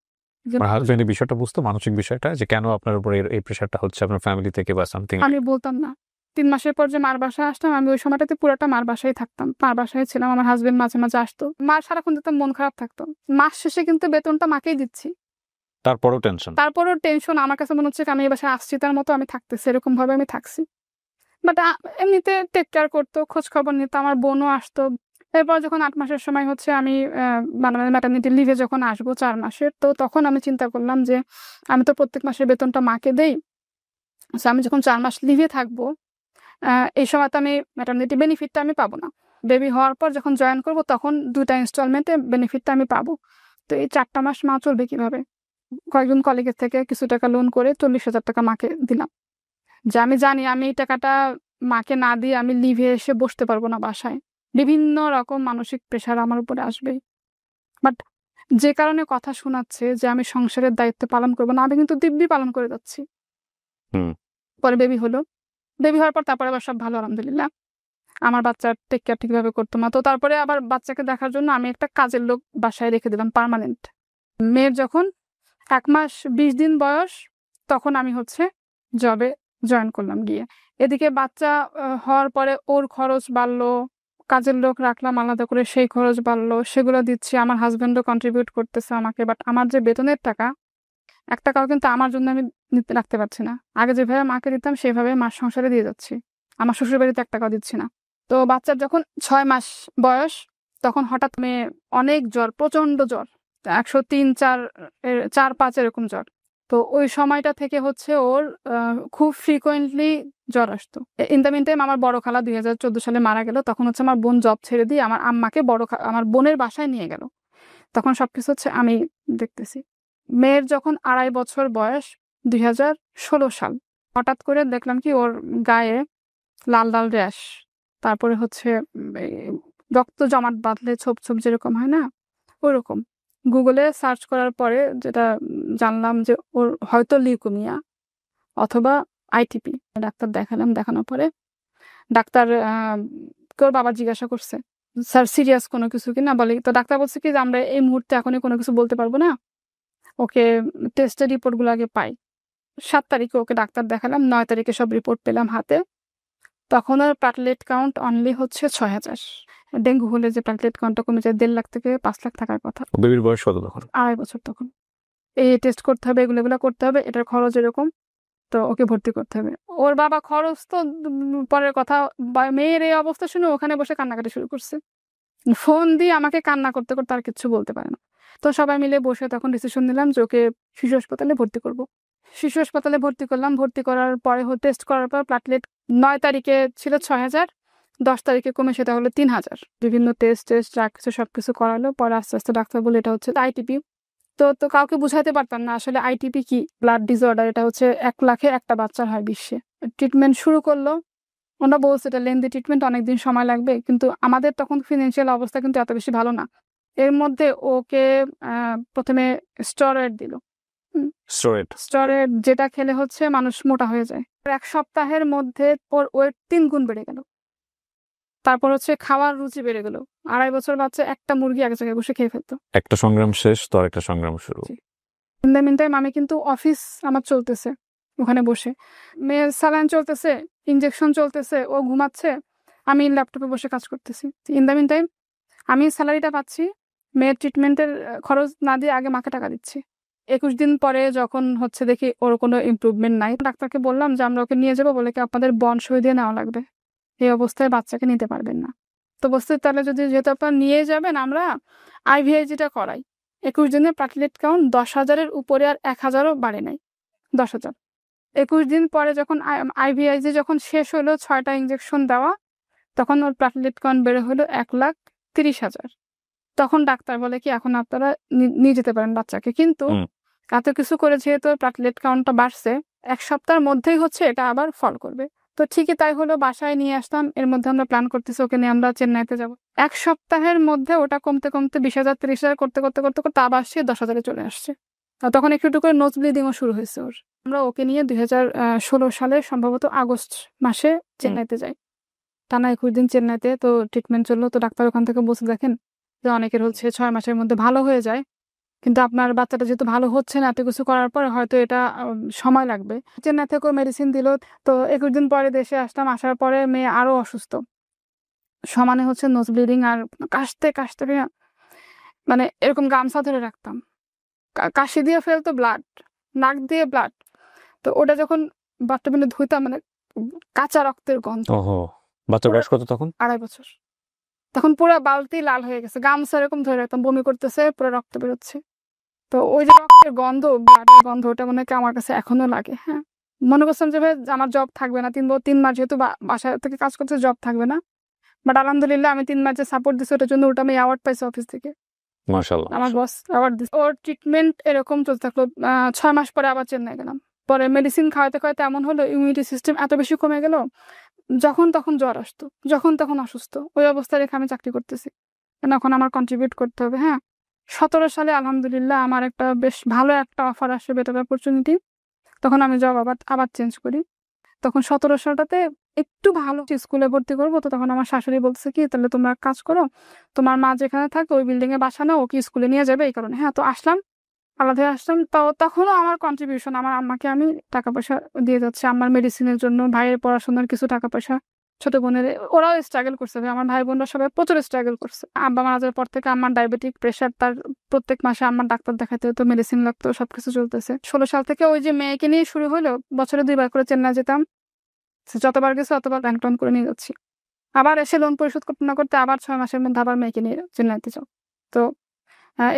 আমার হাজবেন্ড এই বিষয়টা বুঝতো, মানসিক বিষয়টা, যে কেন আপনার উপর এই প্রেশারটা হচ্ছে আপনার ফ্যামিলি থেকে বা সামথিং। আমি বলতাম না। 3 মাসের পর যে মার বাসায় আসতাম, আমি ওই সময়টাতে পুরোটা মার বাসায় থাকতাম, মার বাসায় ছিলাম। আমার হাজবেন্ড মাঝে মাঝে আসতো, মার সারাক্ষণ দেখতাম মন খারাপ থাকতো। মাস শেষে কিন্তু বেতনটা মাকেই দিচ্ছি, তারপরেও টেনশন। তারপরও টেনশন। আমার কাছে মনে হচ্ছে আমি এই বাসায় আসছি তার মতো আমি থাকতেছি, এরকম ভাবে আমি থাকছি। বাট এমনিতে টেক কেয়ার করতো, খোঁজ খবর নিত, আমার বোনও আসতো। এরপর যখন 8 মাসের সময় হচ্ছে আমি মানে ম্যাটারনিটি লিভে যখন আসবো 4 মাসের, তো তখন আমি চিন্তা করলাম যে আমি তো প্রত্যেক মাসের বেতনটা মাকে দেই, আমি যখন 4 মাস লিভে থাকবো এই সময় তো আমি ম্যাটারনিটি বেনিফিটটা আমি পাবো না। বেবি হওয়ার পর যখন জয়েন করব তখন 2টা ইনস্টলমেন্টে বেনিফিটটা আমি পাবো। তো এই 4টা মাস মা চলবে কিভাবে? কয়েকজন কলিগের থেকে কিছু টাকা লোন করে 40,000 টাকা মাকে দিলাম, যে আমি জানি আমি এই টাকাটা মাকে না দিয়ে আমি লিভে এসে বসতে পারবো না বাসায়, বিভিন্ন রকম মানসিক প্রেশার আমার উপরে আসবে। বাট যে কারণে কথা শোনাচ্ছে যে আমি সংসারের দায়িত্ব পালন করবো না, আমি কিন্তু দিব্যি পালন করে যাচ্ছি। পরে বেবি হলো, বেবি হওয়ার পর তারপরে আবার সব ভালো আলহামদুলিল্লাহ। আমার বাচ্চার টেক কেয়ার ঠিকভাবে করতো না, তো তারপরে আবার বাচ্চাকে দেখার জন্য আমি একটা কাজের লোক বাসায় রেখে দিলাম পার্মানেন্ট। মেয়ের যখন 1 মাস 20 দিন বয়স তখন আমি হচ্ছে জবে জয়েন করলাম গিয়ে। এদিকে বাচ্চা হওয়ার পরে ওর খরচ বাড়লো, কাজের লোক রাখলাম আলাদা করে, সেই খরচ বাড়লো, সেগুলো দিচ্ছি। আমার হাজবেন্ডও কন্ট্রিবিউট করতেছে আমাকে, বাট আমার যে বেতনের টাকা 1 টাকাও কিন্তু আমার জন্য আমি রাখতে পারছি না। আগে যেভাবে মাকে দিতাম সেভাবে মাস সংসারে দিয়ে যাচ্ছি, আমার শ্বশুর বাড়িতে 1 টাকাও দিচ্ছি না। তো বাচ্চার যখন 6 মাস বয়স তখন হঠাৎ মেয়ে অনেক জ্বর, প্রচন্ড জ্বর, 103, 4, 5 এরকম জ্বর। তো ওই সময়টা থেকে হচ্ছে ওর খুব ফ্রিকোয়েন্টলি জ্বর আসতো। ইন দ্য মিন টাইম আমার বড় খালা 2014 সালে মারা গেল, তখন হচ্ছে আমার বোন জব ছেড়ে দিয়ে আমার আম্মাকে আমার বোনের বাসায় নিয়ে গেল। তখন সবকিছু হচ্ছে আমি দেখতেছি। মেয়ের যখন 2.5 বছর বয়স 2016 সাল, হঠাৎ করে দেখলাম কি ওর গায়ে লাল লাল র্যাশ, তারপরে হচ্ছে রক্ত জমাট বাঁধলে ছোপ ছোপ যেরকম হয় না ওরকম। গুগলে সার্চ করার পরে যেটা জানলাম যে ওর হয়তো লিউকেমিয়া অথবা আইটিপি। ডাক্তার দেখালাম, দেখানোর পরে ডাক্তার ওর বাবা জিজ্ঞাসা করছে স্যার সিরিয়াস কোনো কিছু কিনা, বলে তো ডাক্তার বলছে কি যে আমরা এই মুহূর্তে এখনই কোনো কিছু বলতে পারবো না, ওকে টেস্টের রিপোর্টগুলো আগে পাই। 7 তারিখে ওকে ডাক্তার দেখালাম, 9 তারিখে সব রিপোর্ট পেলাম হাতে। তখন আর প্লেটলেট কাউন্ট অনলি হচ্ছে 6,000। ডেঙ্গু হলে যে প্লেটলেট কাউন্টটা কমে যায় 1.5 লাখ থেকে 5 লাখ থাকার কথা। বেবির বয়স কত তখন? 2.5 বছর তখন। এই টেস্ট করতে হবে, এগুলো করতে হবে, এটার খরচ এরকম। তো ওকে ভর্তি করতে হবে। ওর বাবা খরচ তো পরের কথা, মেয়ের এই অবস্থা শুনে ওখানে বসে কান্নাকাটি শুরু করছে, ফোন দিয়ে আমাকে কান্না করতে করতে আর কিচ্ছু বলতে পারে না। তো সবাই মিলে বসে তখন ডিসিশন নিলাম যে ওকে শিশু হাসপাতালে ভর্তি করব। শিশু হাসপাতালে ভর্তি করলাম। ভর্তি করার পরে টেস্ট করার পর প্লাটলেট 9 তারিখে ছিল 6000, 10 তারিখে কমে সেটা হলো 3000। বিভিন্ন টেস্ট যা কিছু সবকিছু করালো। পরে আস্তে আস্তে ডাক্তার বলে এটা হচ্ছে আইটিপি। তো কাউকে বুঝাতে পারতাম না আসলে আইটিপি কি, ব্লাড ডিসঅর্ডার। এটা হচ্ছে 1 লাখে একটা বাচ্চার হয় বিশ্বে। ট্রিটমেন্ট শুরু করলো। ওরা বলছে এটা লেন্দি ট্রিটমেন্ট, অনেকদিন সময় লাগবে, কিন্তু আমাদের তখন ফিনান্সিয়াল অবস্থা কিন্তু এত বেশি ভালো না। এর মধ্যে ওকে প্রথমে স্টেরয়েড দিল। স্টেরয়েড যেটা খেলে হচ্ছে মানুষ মোটা হয়ে যায়। 1 সপ্তাহের মধ্যে ওর ওয়েট 3 গুণ বেড়ে গেল। তারপর হচ্ছে খাওয়ার রুচি বেড়ে গেল। 2.5 বছর বাচ্চা একটা মুরগি এক জায়গায় বসে খেয়ে ফেলতো। একটা সংগ্রাম শেষ তো আরেকটা সংগ্রাম শুরু। ইন দ্য মিন টাইম আমি কিন্তু অফিস আমার চলতেছে, ওখানে বসে মেয়ের স্যালাইন চলতেছে, ইনজেকশন চলতেছে, ও ঘুমাচ্ছে, আমি ল্যাপটপে বসে কাজ করতেছি। ইন দ্য মিন টাইম আমি স্যালারিটা পাচ্ছি, মেয়ের ট্রিটমেন্টের খরচ না দিয়ে আগে মাকে টাকা দিচ্ছি। 21 দিন পরে যখন হচ্ছে দেখি ওর কোনো ইমপ্রুভমেন্ট নাই, ডাক্তারকে বললাম যে আমরা ওকে নিয়ে যাবো, বলে কি আপনাদের বন্ড সই দিয়ে নেওয়া লাগবে, এই অবস্থায় বাচ্চাকে নিতে পারবেন না। তো বলতে তাহলে যেহেতু আপনারা নিয়ে যাবেন, আমরা আইভিআইজিটা করাই। 21 দিনে প্লাটলেট কাউন্ট 10,000-এর উপরে আর 1,000-ও বাড়ে নাই, 10,000। 21 দিন পরে যখন আইভিআইজি যখন শেষ হলো, 6টা ইঞ্জেকশন দেওয়া, তখন ওর প্লাটলেট কাউন্ট বেড়ে হলো 1,30,000। তখন ডাক্তার বলে কি এখন আপনারা নিয়ে যেতে পারেন বাচ্চাকে, কিন্তু এত কিছু করে যেহেতু প্লাটলেট কাউন্টটা বাড়ছে, 1 সপ্তাহের মধ্যেই হচ্ছে এটা আবার ফল করবে। তো ঠিকই তাই হলো, বাসায় নিয়ে আসলাম। এর মধ্যে আমরা প্ল্যান করতেছি ওকে নিয়ে আমরা চেন্নাইতে যাব। 1 সপ্তাহের মধ্যে ওটা কমতে কমতে 20,000 30,000 করতে করতে করতে করতে আবার সে 10,000-এ চলে আসছে। তখন একটু একটু করে নোজ ব্লিডিংও শুরু হয়েছে ওর। আমরা ওকে নিয়ে 2016 সালে সম্ভবত আগস্ট মাসে চেন্নাইতে যাই। টানা 21 দিন চেন্নাইতে তো ট্রিটমেন্ট চললো। তো ডাক্তার ওখান থেকে বসে দেখেন যে অনেকের হচ্ছে 6 মাসের মধ্যে ভালো হয়ে যায়, কিন্তু আপনার বাচ্চাটা যেহেতু ভালো হচ্ছে না, এত কিছু করার পরে হয়তো এটা সময় লাগবে। চেন্নাই থেকেও মেডিসিন দিল। তো 21 দিন পরে দেশে আসলাম। আসার পরে মেয়ে আরো অসুস্থ, সমানে হচ্ছে নোজ ব্লিডিং, আর কাশতে কাশতে মানে এরকম গামছা ধরে রাখতাম, কাশি দিয়ে ফেলতো ব্লাড, নাক দিয়ে ব্লাড। তো ওটা যখন বাথরুমে ধুইতাম, মানে কাঁচা রক্তের গন্ধ। বাচ্চার বয়স কত তখন? 2.5 বছর। তখন পুরো বালতি লাল হয়ে গেছে, গামছা এরকম ধরে রাখতাম, বমি করতেছে, পুরো রক্ত বেরোচ্ছে। তো ওই যে রক্তের গন্ধ, ব্লাডের গন্ধ, ওটা মনে হয় আমার কাছে এখনো লাগে। হ্যাঁ, মনে করছিলাম যে ভাই আমার জব থাকবে না, 3 মাস যেহেতু বাসা থেকে কাজ করতে, জব থাকবে না। বাট আলহামদুলিল্লাহ আমি 3 মাস যে সাপোর্ট দিচ্ছি ওটার জন্য ওটা আমি অ্যাওয়ার্ড পাইছি অফিস থেকে। মাশাআল্লাহ, আমার বস অ্যাওয়ার্ড দিচ্ছে। ওর ট্রিটমেন্ট এরকম চলতে থাকলো। 6 মাস পরে আবার চেন্নাই গেলাম। পরে মেডিসিন খাওয়াতে খাওয়াতে এমন হলো, ইমিউনিটি সিস্টেম এত বেশি কমে গেল, যখন তখন জ্বর আসতো, যখন তখন অসুস্থ। ওই অবস্থায় রেখে আমি চাকরি করতেছি, এখন আমার কন্ট্রিবিউট করতে হবে। হ্যাঁ, 17 সালে আলহামদুলিল্লাহ আমার একটা বেশ ভালো একটা অফার আসে, বেটার অপরচুনিটি। তখন আমি জব আবার চেঞ্জ করি। তখন 17 সালটাতে একটু ভালো স্কুলে ভর্তি করবো। তো তখন আমার শাশুড়ি বলছে কি, তাহলে তোমরা কাজ করো, তোমার মা যেখানে থাকে ওই বিল্ডিং এ বাসা নাও, ওকে স্কুলে নিয়ে যাবে, এই কারণে। হ্যাঁ, তো আসলাম, আলাদা আসলাম। তো তখনও আমার কন্ট্রিবিউশন, আমার আম্মাকে আমি টাকা পয়সা দিয়ে যাচ্ছি, আমার মেডিসিনের জন্য, ভাইয়ের পড়াশোনার কিছু টাকা পয়সা, ছোট বোনের, ওরাও স্ট্রাগল করছে। আমার ভাই বোনরা সবাই প্রচুর স্ট্রাগল করছে। আব্বা মারা যাওয়ার পর থেকে আমার ডায়াবেটিক, প্রেশার, তার প্রত্যেক মাসে আমার ডাক্তার দেখাতে হতো, মেডিসিন লাগতো, সবকিছু চলতেছে। 16 সাল থেকে ওই যে মেয়েকে নিয়ে শুরু হলো, বছরে 2 বার করে চেন্নাই যেতাম। যতবার গেছে অতবার ব্যাংক টন করে নিয়ে যাচ্ছি। আবার এসে লোন পরিশোধ করতে না করতে আবার 6 মাসের মধ্যে আবার মেয়েকে নিয়ে চেন্নাইতে যাও। তো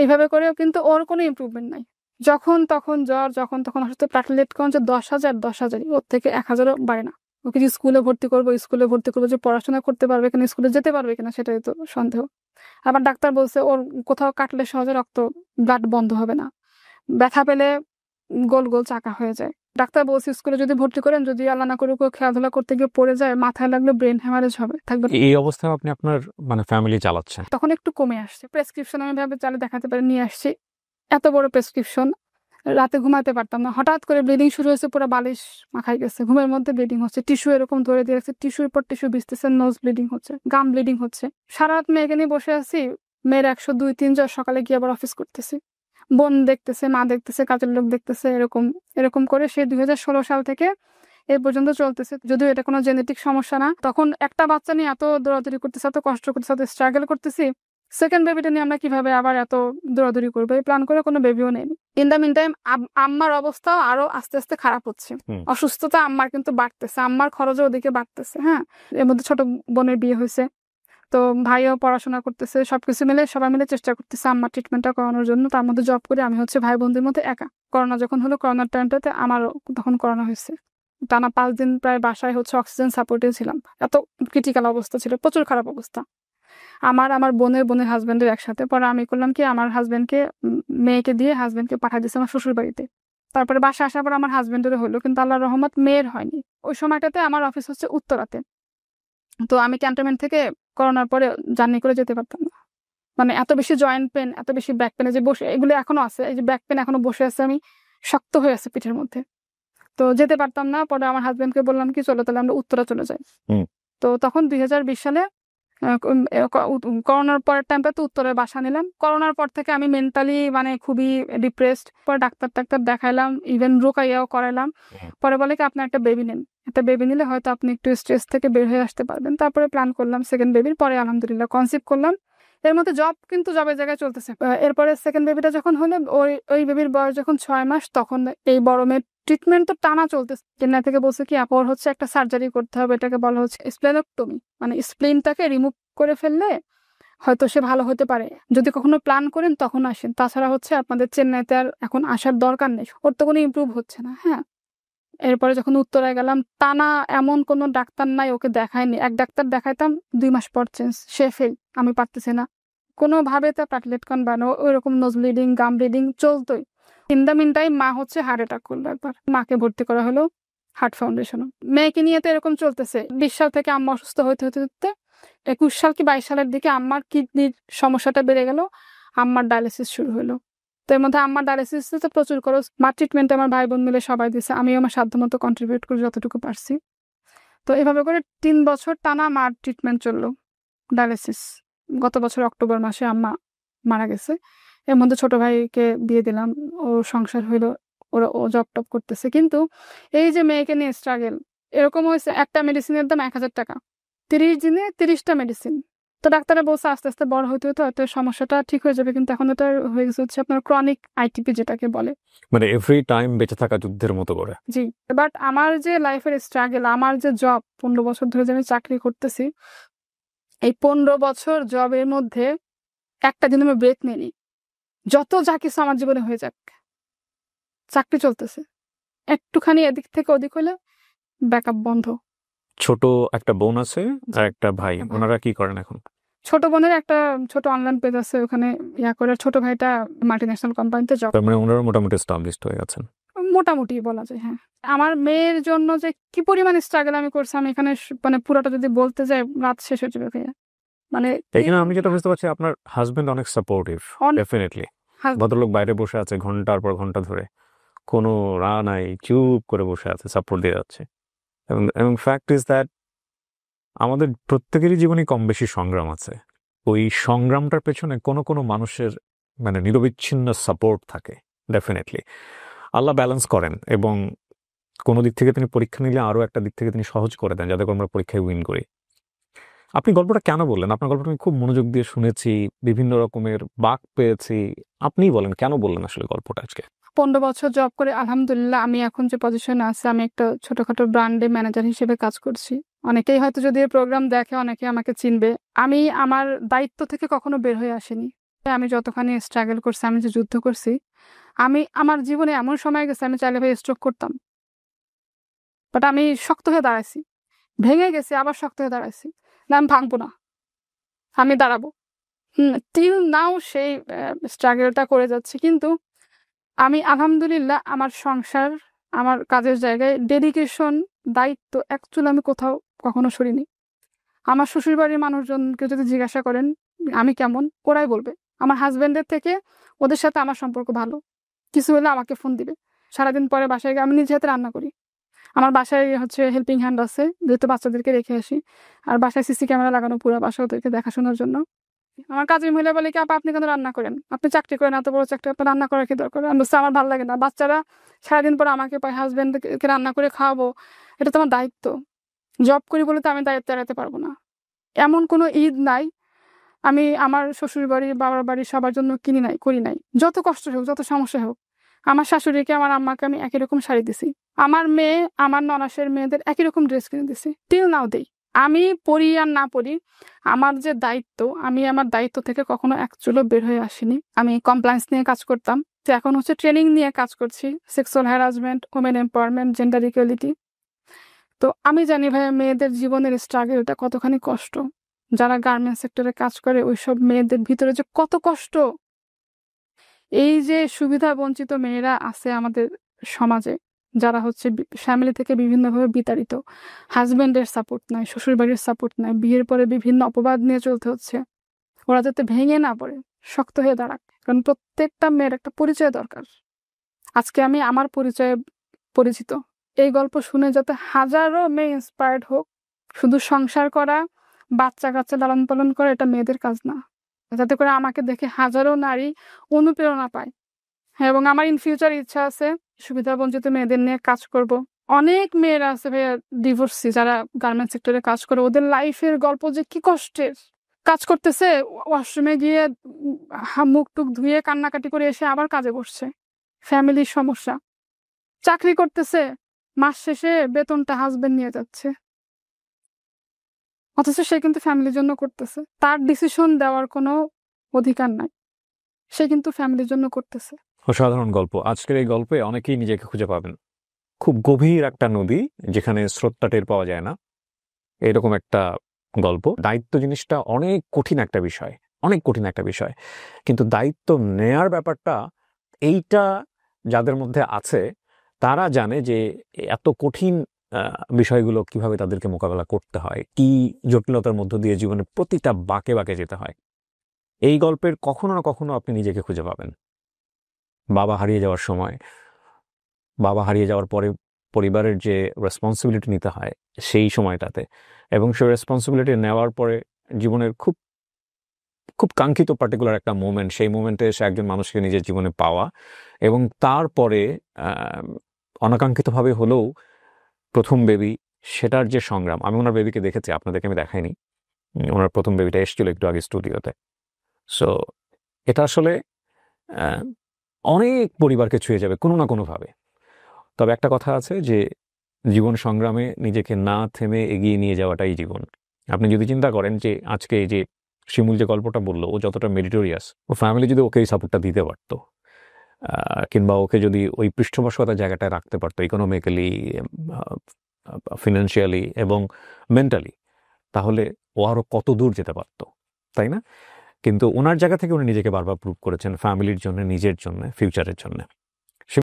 এইভাবে করেও কিন্তু ওর কোনো ইমপ্রুভমেন্ট নাই। যখন তখন জ্বর, যখন তখন অসুস্থ। প্লাটলেট কাউন্ট 10,000 ওর থেকে 1,000-ও বাড়ে না। ওকে যে স্কুলে ভর্তি করবো যে পড়াশোনা করতে পারবে কিনা, স্কুলে যেতে পারবে কিনা, সেটাই তো সন্দেহ। আবার ডাক্তার বলছে ওর কোথাও কাটলে সহজে ব্লাড বন্ধ হবে না, ব্যথা পেলে গোল গোল চাকা হয়ে যায়। ডাক্তার বলছে স্কুলে যদি ভর্তি করেন, যদি আল্লাহ না করুক খেলাধুলা করতে গিয়ে পড়ে যায়, মাথায় লাগলে ব্রেন হ্যামারেজ হবে, থাকবে। এই অবস্থায় আপনি আপনার মানে ফ্যামিলি চালাচ্ছেন। তখন একটু কমে আসছে। প্রেসক্রিপশন আমি ভাবে চালে দেখাতে পারি, নিয়ে আসছি। এত বড় প্রেসক্রিপশন, রাতে ঘুমাতে পারতাম না। হঠাৎ করে ব্লিডিং শুরু হয়েছে, পুরো বালিশ মাখাই গেছে, ঘুমের মধ্যে ব্লিডিং হচ্ছে, টিস্যু এরকম ধরে দিয়ে রাখছে, টিস্যুর পর টিস্যু ভিজতেছে, নোজ ব্লিডিং হচ্ছে, গাম ব্লিডিং হচ্ছে। সারা রাত মেয়েকে নিয়ে বসে আছি। মেয়ের 102-3 জ্বর, সকালে গিয়ে আবার অফিস করতেছি। বোন দেখতেছে, মা দেখতেছে, কাজের লোক দেখতেছে, এরকম করে সে 2016 সাল থেকে এই পর্যন্ত চলতেছে। যদিও এটা কোনো জেনেটিক সমস্যা না। তখন একটা বাচ্চা নিয়ে এত দৌড়াদৌড়ি করতেছে, এত কষ্ট করতেছে, এত স্ট্রাগল করতেছি। সেকেন্ড বেবিটা নিয়ে আমরা কিভাবে আবার এত দৌড়াদৌড়ি করবো, এই প্ল্যান করে কোনো বেবিও নেই। ইন দ্য মিন টাইম আম্মার অবস্থাও আরো আস্তে আস্তে খারাপ হচ্ছে, অসুস্থতা আম্মার কিন্তু বাড়তেছে, আম্মার খরচও ওদিকে বাড়তেছে। হ্যাঁ, এর মধ্যে ছোট বোনের বিয়ে হয়েছে, তো ভাইও পড়াশোনা করতেছে, সবকিছু মিলে সবাই মিলে চেষ্টা করতেছে আম্মার ট্রিটমেন্টটা করানোর জন্য। তার মধ্যে জব করে আমি হচ্ছে ভাই বোনদের মধ্যে একা। করোনা যখন হলো, করোনার টাইমটাতে আমারও তখন করোনা হয়েছে, টানা 5 দিন প্রায় বাসায় হচ্ছে অক্সিজেন সাপোর্টে ছিলাম, এত ক্রিটিক্যাল অবস্থা ছিল, প্রচুর খারাপ অবস্থা। আমার বোনের হাজবেন্ডের একসাথে। পরে আমি করলাম কি, আমার হাজবেন্ডকে মেয়েকে দিয়ে হাজবেন্ডকে পাঠিয়ে দিয়েছে আমার শ্বশুর বাড়িতে। তারপরে বাসা আসার পর আমার হাজবেন্ডেরও হলো, কিন্তু আল্লাহর রহমত মেয়ের হয়নি। ওই সময়টাতে আমার অফিস হচ্ছে উত্তরাতে, তো আমি ক্যান্টনমেন্ট থেকে করোনার পরে জার্নি করে যেতে পারতাম না। মানে এত বেশি জয়েন্ট পেন, এত বেশি ব্যাক পেনে যে বসে, এগুলো এখনো আছে, এই যে ব্যাক পেন এখনো বসে আছে, আমি শক্ত হয়ে আছে পিঠের মধ্যে, তো যেতে পারতাম না। পরে আমার হাজবেন্ডকে বললাম কি, চলো তাহলে আমরা উত্তরা চলে যাই। তো তখন 2020 সালে করোনার পরের টাইমটা তো উত্তরে বাসা নিলাম। করোনার পর থেকে আমি মেন্টালি মানে খুবই ডিপ্রেসড। পরে ডাক্তার দেখাইলাম, ইভেন রোকাইয়াও করাইলাম। পরে বলে কি, আপনার একটা বেবি নেন, একটা বেবি নিলে হয়তো আপনি একটু স্ট্রেস থেকে বের হয়ে আসতে পারবেন। তারপরে প্ল্যান করলাম সেকেন্ড বেবির। পরে আলহামদুলিল্লাহ কনসিভ করলাম। এর মধ্যে জব কিন্তু জবের জায়গায় চলতেছে। এরপরে সেকেন্ড বেবিটা যখন হলো, ওই বেবির বয়স যখন 6 মাস, তখন এই বড় মেয়ের ট্রিটমেন্ট তো টানা চলতেছে। চেন্নাই থেকে বলছে কি, ওর হচ্ছে একটা সার্জারি করতে হবে, এটাকে বলা হচ্ছে স্প্লেনোক্টমি, মানে স্প্লিনটাকে রিমুভ করে ফেললে হয়তো সে ভালো হতে পারে। যদি কখনো প্ল্যান করেন তখন আসেন, তাছাড়া হচ্ছে আপনাদের চেন্নাইতে আর এখন আসার দরকার নেই, ওর তো কোনো ইমপ্রুভ হচ্ছে না। হ্যাঁ, এরপরে যখন উত্তরায় গেলাম, টানা এমন কোনো ডাক্তার নাই ওকে দেখায়নি। এক ডাক্তার দেখাইতাম, 2 মাস পর চেঞ্জ, সে ফেল, আমি পারতেছি না কোনোভাবে। তার প্যাটলেট কনবানো, ওই রকম নোজ ব্লিডিং, গাম ব্লিডিং চলতোই। ইন দ্য মিন টাইম মা হচ্ছে হার্ট অ্যাটাক করলো একবার, মাকে ভর্তি করা হলো হার্ট ফাউন্ডেশন। মেয়েকে নিয়ে তো এরকম চলতেছে। 20 সাল থেকে আম্মা অসুস্থ হতে হতে হতে 21 সাল কি 22 সালের দিকে আম্মার কিডনির সমস্যাটা বেড়ে গেল, আম্মার ডায়ালিসিস শুরু হলো। তো এর মধ্যে আম্মার ডায়ালিসিস তো প্রচুর খরচ। মার ট্রিটমেন্টে আমার ভাই বোন মিলে সবাই দিছে, আমিও আমার সাধ্যমতো কন্ট্রিবিউট করি যতটুকু পারছি। তো এভাবে করে 3 বছর টানা মার ট্রিটমেন্ট চললো, ডায়ালিসিস। গত বছর অক্টোবর মাসে আম্মা মারা গেছে। এর মধ্যে ছোট ভাইকে বিয়ে দিলাম, ও সংসার হইলো, ও জব টপ করতেছে। কিন্তু এই যে মেয়েকে নিয়ে স্ট্রাগল, এরকম হয়েছে, একটা মেডিসিনের দাম 1000 টাকা, 30 দিনে 30টা মেডিসিন। তো ডাক্তাররা বলছে আস্তে আস্তে বড় হইতে হইতে হয়তো সমস্যাটা ঠিক হয়ে যাবে, কিন্তু এখন এটা হয়ে গেছে হচ্ছে আপনার ক্রনিক আইটিপি যেটাকে বলে, মানে এভরি টাইম বেঁচে থাকা যুদ্ধের মতো করে। জি। বাট আমার যে লাইফের স্ট্রাগল, আমার যে জব 15 বছর ধরে যে আমি চাকরি করতেছি, এই 15 বছর জবের মধ্যে একটা দিন আমি ব্রেক নিইনি। যত যা কিছু আমার জীবনে হয়ে যাক, চাকরি চলতেছে, একটুখানি এদিক থেকে ওদিক হলে ব্যাকআপ বন্ধ। ছোট একটা বোন আছে আর একটা ভাই, ওনারা কি করেন এখন? ছোট বোনের একটা ছোট অনলাইন পেজ আছে, ওখানে করে। ছোট ভাইটা মাল্টিন্যাশনাল কোম্পানিতে জব। তার মানে ওনারা মোটামুটি এস্টাবলিশড হয়ে গেছেন, মোটামুটি বলা যায়। হ্যাঁ, আমার মেয়ের জন্য যে কি পরিমাণ স্ট্রাগল আমি করছি, আমি এখানে মানে পুরোটা যদি বলতে যাই রাত শেষ হয়ে যাবে ভাইয়া। মানে এখানে আমি যেটা বুঝতে পারছি, আপনার হাজবেন্ড অনেক সাপোর্টিভ, ডেফিনেটলি। ভদ্রলোক বাইরে বসে আছে ঘন্টার পর ঘন্টা ধরে, কোনো রা নাই, চুপ করে বসে আছে, সাপোর্ট দিয়ে যাচ্ছে। এবং ফ্যাক্ট ইজ দ্যাট আমাদের প্রত্যেকেরই জীবনে কম বেশি সংগ্রাম আছে। ওই সংগ্রামটার পেছনে কোনো কোনো মানুষের মানে নিরবিচ্ছিন্ন সাপোর্ট থাকে, ডেফিনেটলি। আল্লাহ ব্যালেন্স করেন, এবং কোনো দিক থেকে তিনি পরীক্ষা নিলে আরও একটা দিক থেকে তিনি সহজ করে দেন, যাতে করে আমরা পরীক্ষায় উইন করি। আপনি গল্পটা কেন বললেন? আপনার গল্পটা আমি খুব মনোযোগ দিয়ে শুনেছি, বিভিন্ন রকমের বাঁক পেয়েছি। আপনিই বলেন কেন বললেন আসলে গল্পটা আজকে। 15 বছর জব করে আলহামদুলিল্লাহ আমি এখন যে পজিশনে আছি, আমি একটা ছোটখাটো ব্র্যান্ডে ম্যানেজার হিসেবে কাজ করছি। অনেকেই হয়তো যদি এই প্রোগ্রাম দেখে, অনেকে আমাকে চিনবে। আমি আমার দায়িত্ব থেকে কখনো বের হয়ে আসিনি। আমি যতখানি স্ট্রাগল করছি, আমি যে যুদ্ধ করছি, আমি আমার জীবনে এমন সময় গেছে আমি চাইলে ভাই স্ট্রোক করতাম, বাট আমি শক্ত হয়ে দাঁড়াইছি। ভেঙে গেছি, আবার শক্ত হয়ে দাঁড়াইছি, না আমি ভাঙবো না, আমি দাঁড়াবো। টিল নাও সেই স্ট্রাগলটা করে যাচ্ছি। কিন্তু আমি আলহামদুলিল্লাহ আমার সংসার, আমার কাজের জায়গায় ডেডিকেশন, দায়িত্ব অ্যাকচুয়ালি আমি কোথাও কখনো সরিনি। আমার শ্বশুরবাড়ির মানুষজনকে যদি জিজ্ঞাসা করেন আমি কেমন, ওরাই বলবে। আমার হাজব্যান্ডের থেকে ওদের সাথে আমার সম্পর্ক ভালো। কিছু হলে আমাকে ফোন দিবে। সারাদিন পরে বাসায় গিয়ে আমি নিজে হাতে রান্না করি। আমার বাসায় হচ্ছে হেল্পিং হ্যান্ড আছে, যেহেতু বাচ্চাদেরকে রেখে আসি। আর বাসায় সিসি ক্যামেরা লাগানো, পুরো বাসা ওদেরকে দেখাশোনার জন্য। আমার কাজের মহিলা বলে কি, আপনি কেন রান্না করেন? আপনি চাকরি করেন, এত বড় চাকরি, আপনার রান্না করার কি দরকার? আমি বলছি আমার ভালো লাগে না, বাচ্চারা সারাদিন পরে আমাকে পায়, হাজব্যান্ডকে রান্না করে খাওয়াবো, এটা তো আমার দায়িত্ব। জব করি বলে তো আমি দায়িত্ব এড়াতে পারবো না। এমন কোনো ঈদ নাই আমি আমার শ্বশুর বাড়ি বাবার বাড়ি সবার জন্য কিনি নাই, করি নাই। যত কষ্ট হোক, যত সমস্যা হোক, আমার শাশুড়িকে আমার আম্মাকে আমি একই রকম শাড়ি দিছি। আমার মেয়ে, আমার ননাসের মেয়েদের একই রকম ড্রেস কিনে দিছি, টিল নাও দেই। আমি পড়ি আর না পড়ি, আমার যে দায়িত্ব, আমি আমার দায়িত্ব থেকে কখনো এক চুলো বের হয়ে আসিনি। আমি কমপ্লায়েন্স নিয়ে কাজ করতাম, তো এখন হচ্ছে ট্রেনিং নিয়ে কাজ করছি, sexual harassment, women empowerment, gender equality. তো আমি জানি ভাইয়া মেয়েদের জীবনের স্ট্রাগলটা কতখানি কষ্ট। যারা গার্মেন্টস সেক্টরে কাজ করে ওইসব মেয়েদের ভিতরে যে কত কষ্ট। এই যে সুবিধা বঞ্চিত মেয়েরা আছে আমাদের সমাজে, যারা হচ্ছে ফ্যামিলি থেকে বিভিন্নভাবে বিতাড়িত, হাজবেন্ডের সাপোর্ট নাই, শ্বশুরবাড়ির সাপোর্ট নাই, বিয়ের পরে বিভিন্ন অপবাদ নিয়ে চলতে হচ্ছে, ওরা যাতে ভেঙে না পড়ে, শক্ত হয়ে দাঁড়াক। কারণ প্রত্যেকটা মেয়ের একটা পরিচয় দরকার। আজকে আমি আমার পরিচয়ে পরিচিত, এই গল্প শুনে যাতে হাজারো মেয়ে ইন্সপায়ার্ড হোক। শুধু সংসার করা, বাচ্চা কাচ্চা লালন পালন করা এটা মেয়েদের কাজ না, যাতে করে আমাকে দেখে হাজারো নারী অনুপ্রেরণা পায়। হ্যাঁ, এবং আমার ইন ফিউচার ইচ্ছা আছে সুবিধা বঞ্চিত মেয়েদের নিয়ে কাজ করব। অনেক মেয়েরা আছে ভাইয়া ডিভোর্সি, যারা গার্মেন্টস সেক্টরে কাজ করে, ওদের লাইফের গল্প যে কি কষ্টের। কাজ করতেছে, ওয়াশরুমে গিয়ে মুখ টুক ধুয়ে কান্নাকাটি করে এসে আবার কাজে বসছে, ফ্যামিলির সমস্যা। চাকরি করতেছে, মাস শেষে বেতনটা হাজবেন্ড নিয়ে যাচ্ছে, অথচ সে কিন্তু ফ্যামিলির জন্য করতেছে, তার ডিসিশন দেওয়ার কোনো অধিকার নাই, সে কিন্তু ফ্যামিলির জন্য করতেছে। অসাধারণ গল্প। আজকের এই গল্পে অনেকেই নিজেকে খুঁজে পাবেন। খুব গভীর একটা নদী যেখানে স্রোতটা টের পাওয়া যায় না, এরকম একটা গল্প। দায়িত্ব জিনিসটা অনেক কঠিন একটা বিষয়, অনেক কঠিন একটা বিষয়, কিন্তু দায়িত্ব নেয়ার ব্যাপারটা, এইটা যাদের মধ্যে আছে তারা জানে যে এত কঠিন বিষয়গুলো কিভাবে তাদেরকে মোকাবেলা করতে হয়, কি জটিলতার মধ্য দিয়ে জীবনের প্রতিটা বাঁকে বাঁকে যেতে হয়। এই গল্পের কখনো না কখনো আপনি নিজেকে খুঁজে পাবেন। বাবা হারিয়ে যাওয়ার সময়, বাবা হারিয়ে যাওয়ার পরে পরিবারের যে রেসপন্সিবিলিটি নিতে হয় সেই সময়টাতে, এবং সেই রেসপন্সিবিলিটি নেওয়ার পরে জীবনের খুব খুব কাঙ্ক্ষিত পার্টিকুলার একটা মোমেন্ট, সেই মোমেন্টে এসে একজন মানুষকে নিজের জীবনে পাওয়া, এবং তারপরে অনাকাঙ্ক্ষিতভাবে হলেও প্রথম বেবি, সেটার যে সংগ্রাম। আমি ওনার বেবিকে দেখেছি, আপনাদেরকে আমি দেখাইনি। ওনার প্রথম বেবিটা এসেছিল একটু আগে স্টুডিওতে। সো এটা আসলে অনেক পরিবারকে ছুঁয়ে যাবে কোনো না কোনোভাবে। তবে একটা কথা আছে যে জীবন সংগ্রামে নিজেকে না থেমে এগিয়ে নিয়ে যাওয়াটাই জীবন। আপনি যদি চিন্তা করেন যে আজকে এই যে শিমুল যে গল্পটা বললো, ও যতটা মেরিটোরিয়াস, ও ফ্যামিলি যদি ওকে এই সাপোর্টটা দিতে পারতো, কিংবা ওকে যদি ওই পৃষ্ঠপোষকতার জায়গাটায় রাখতে পারতো, ইকোনমিক্যালি, ফিনান্সিয়ালি এবং মেন্টালি, তাহলে ও আরও কত দূর যেতে পারতো, তাই না? কিন্তু ওনার জায়গা থেকে উনি নিজেকে বারবার প্রুভ করেছেন, ফ্যামিলির জন্য, নিজের জন্য, ফিউচারের জন্য।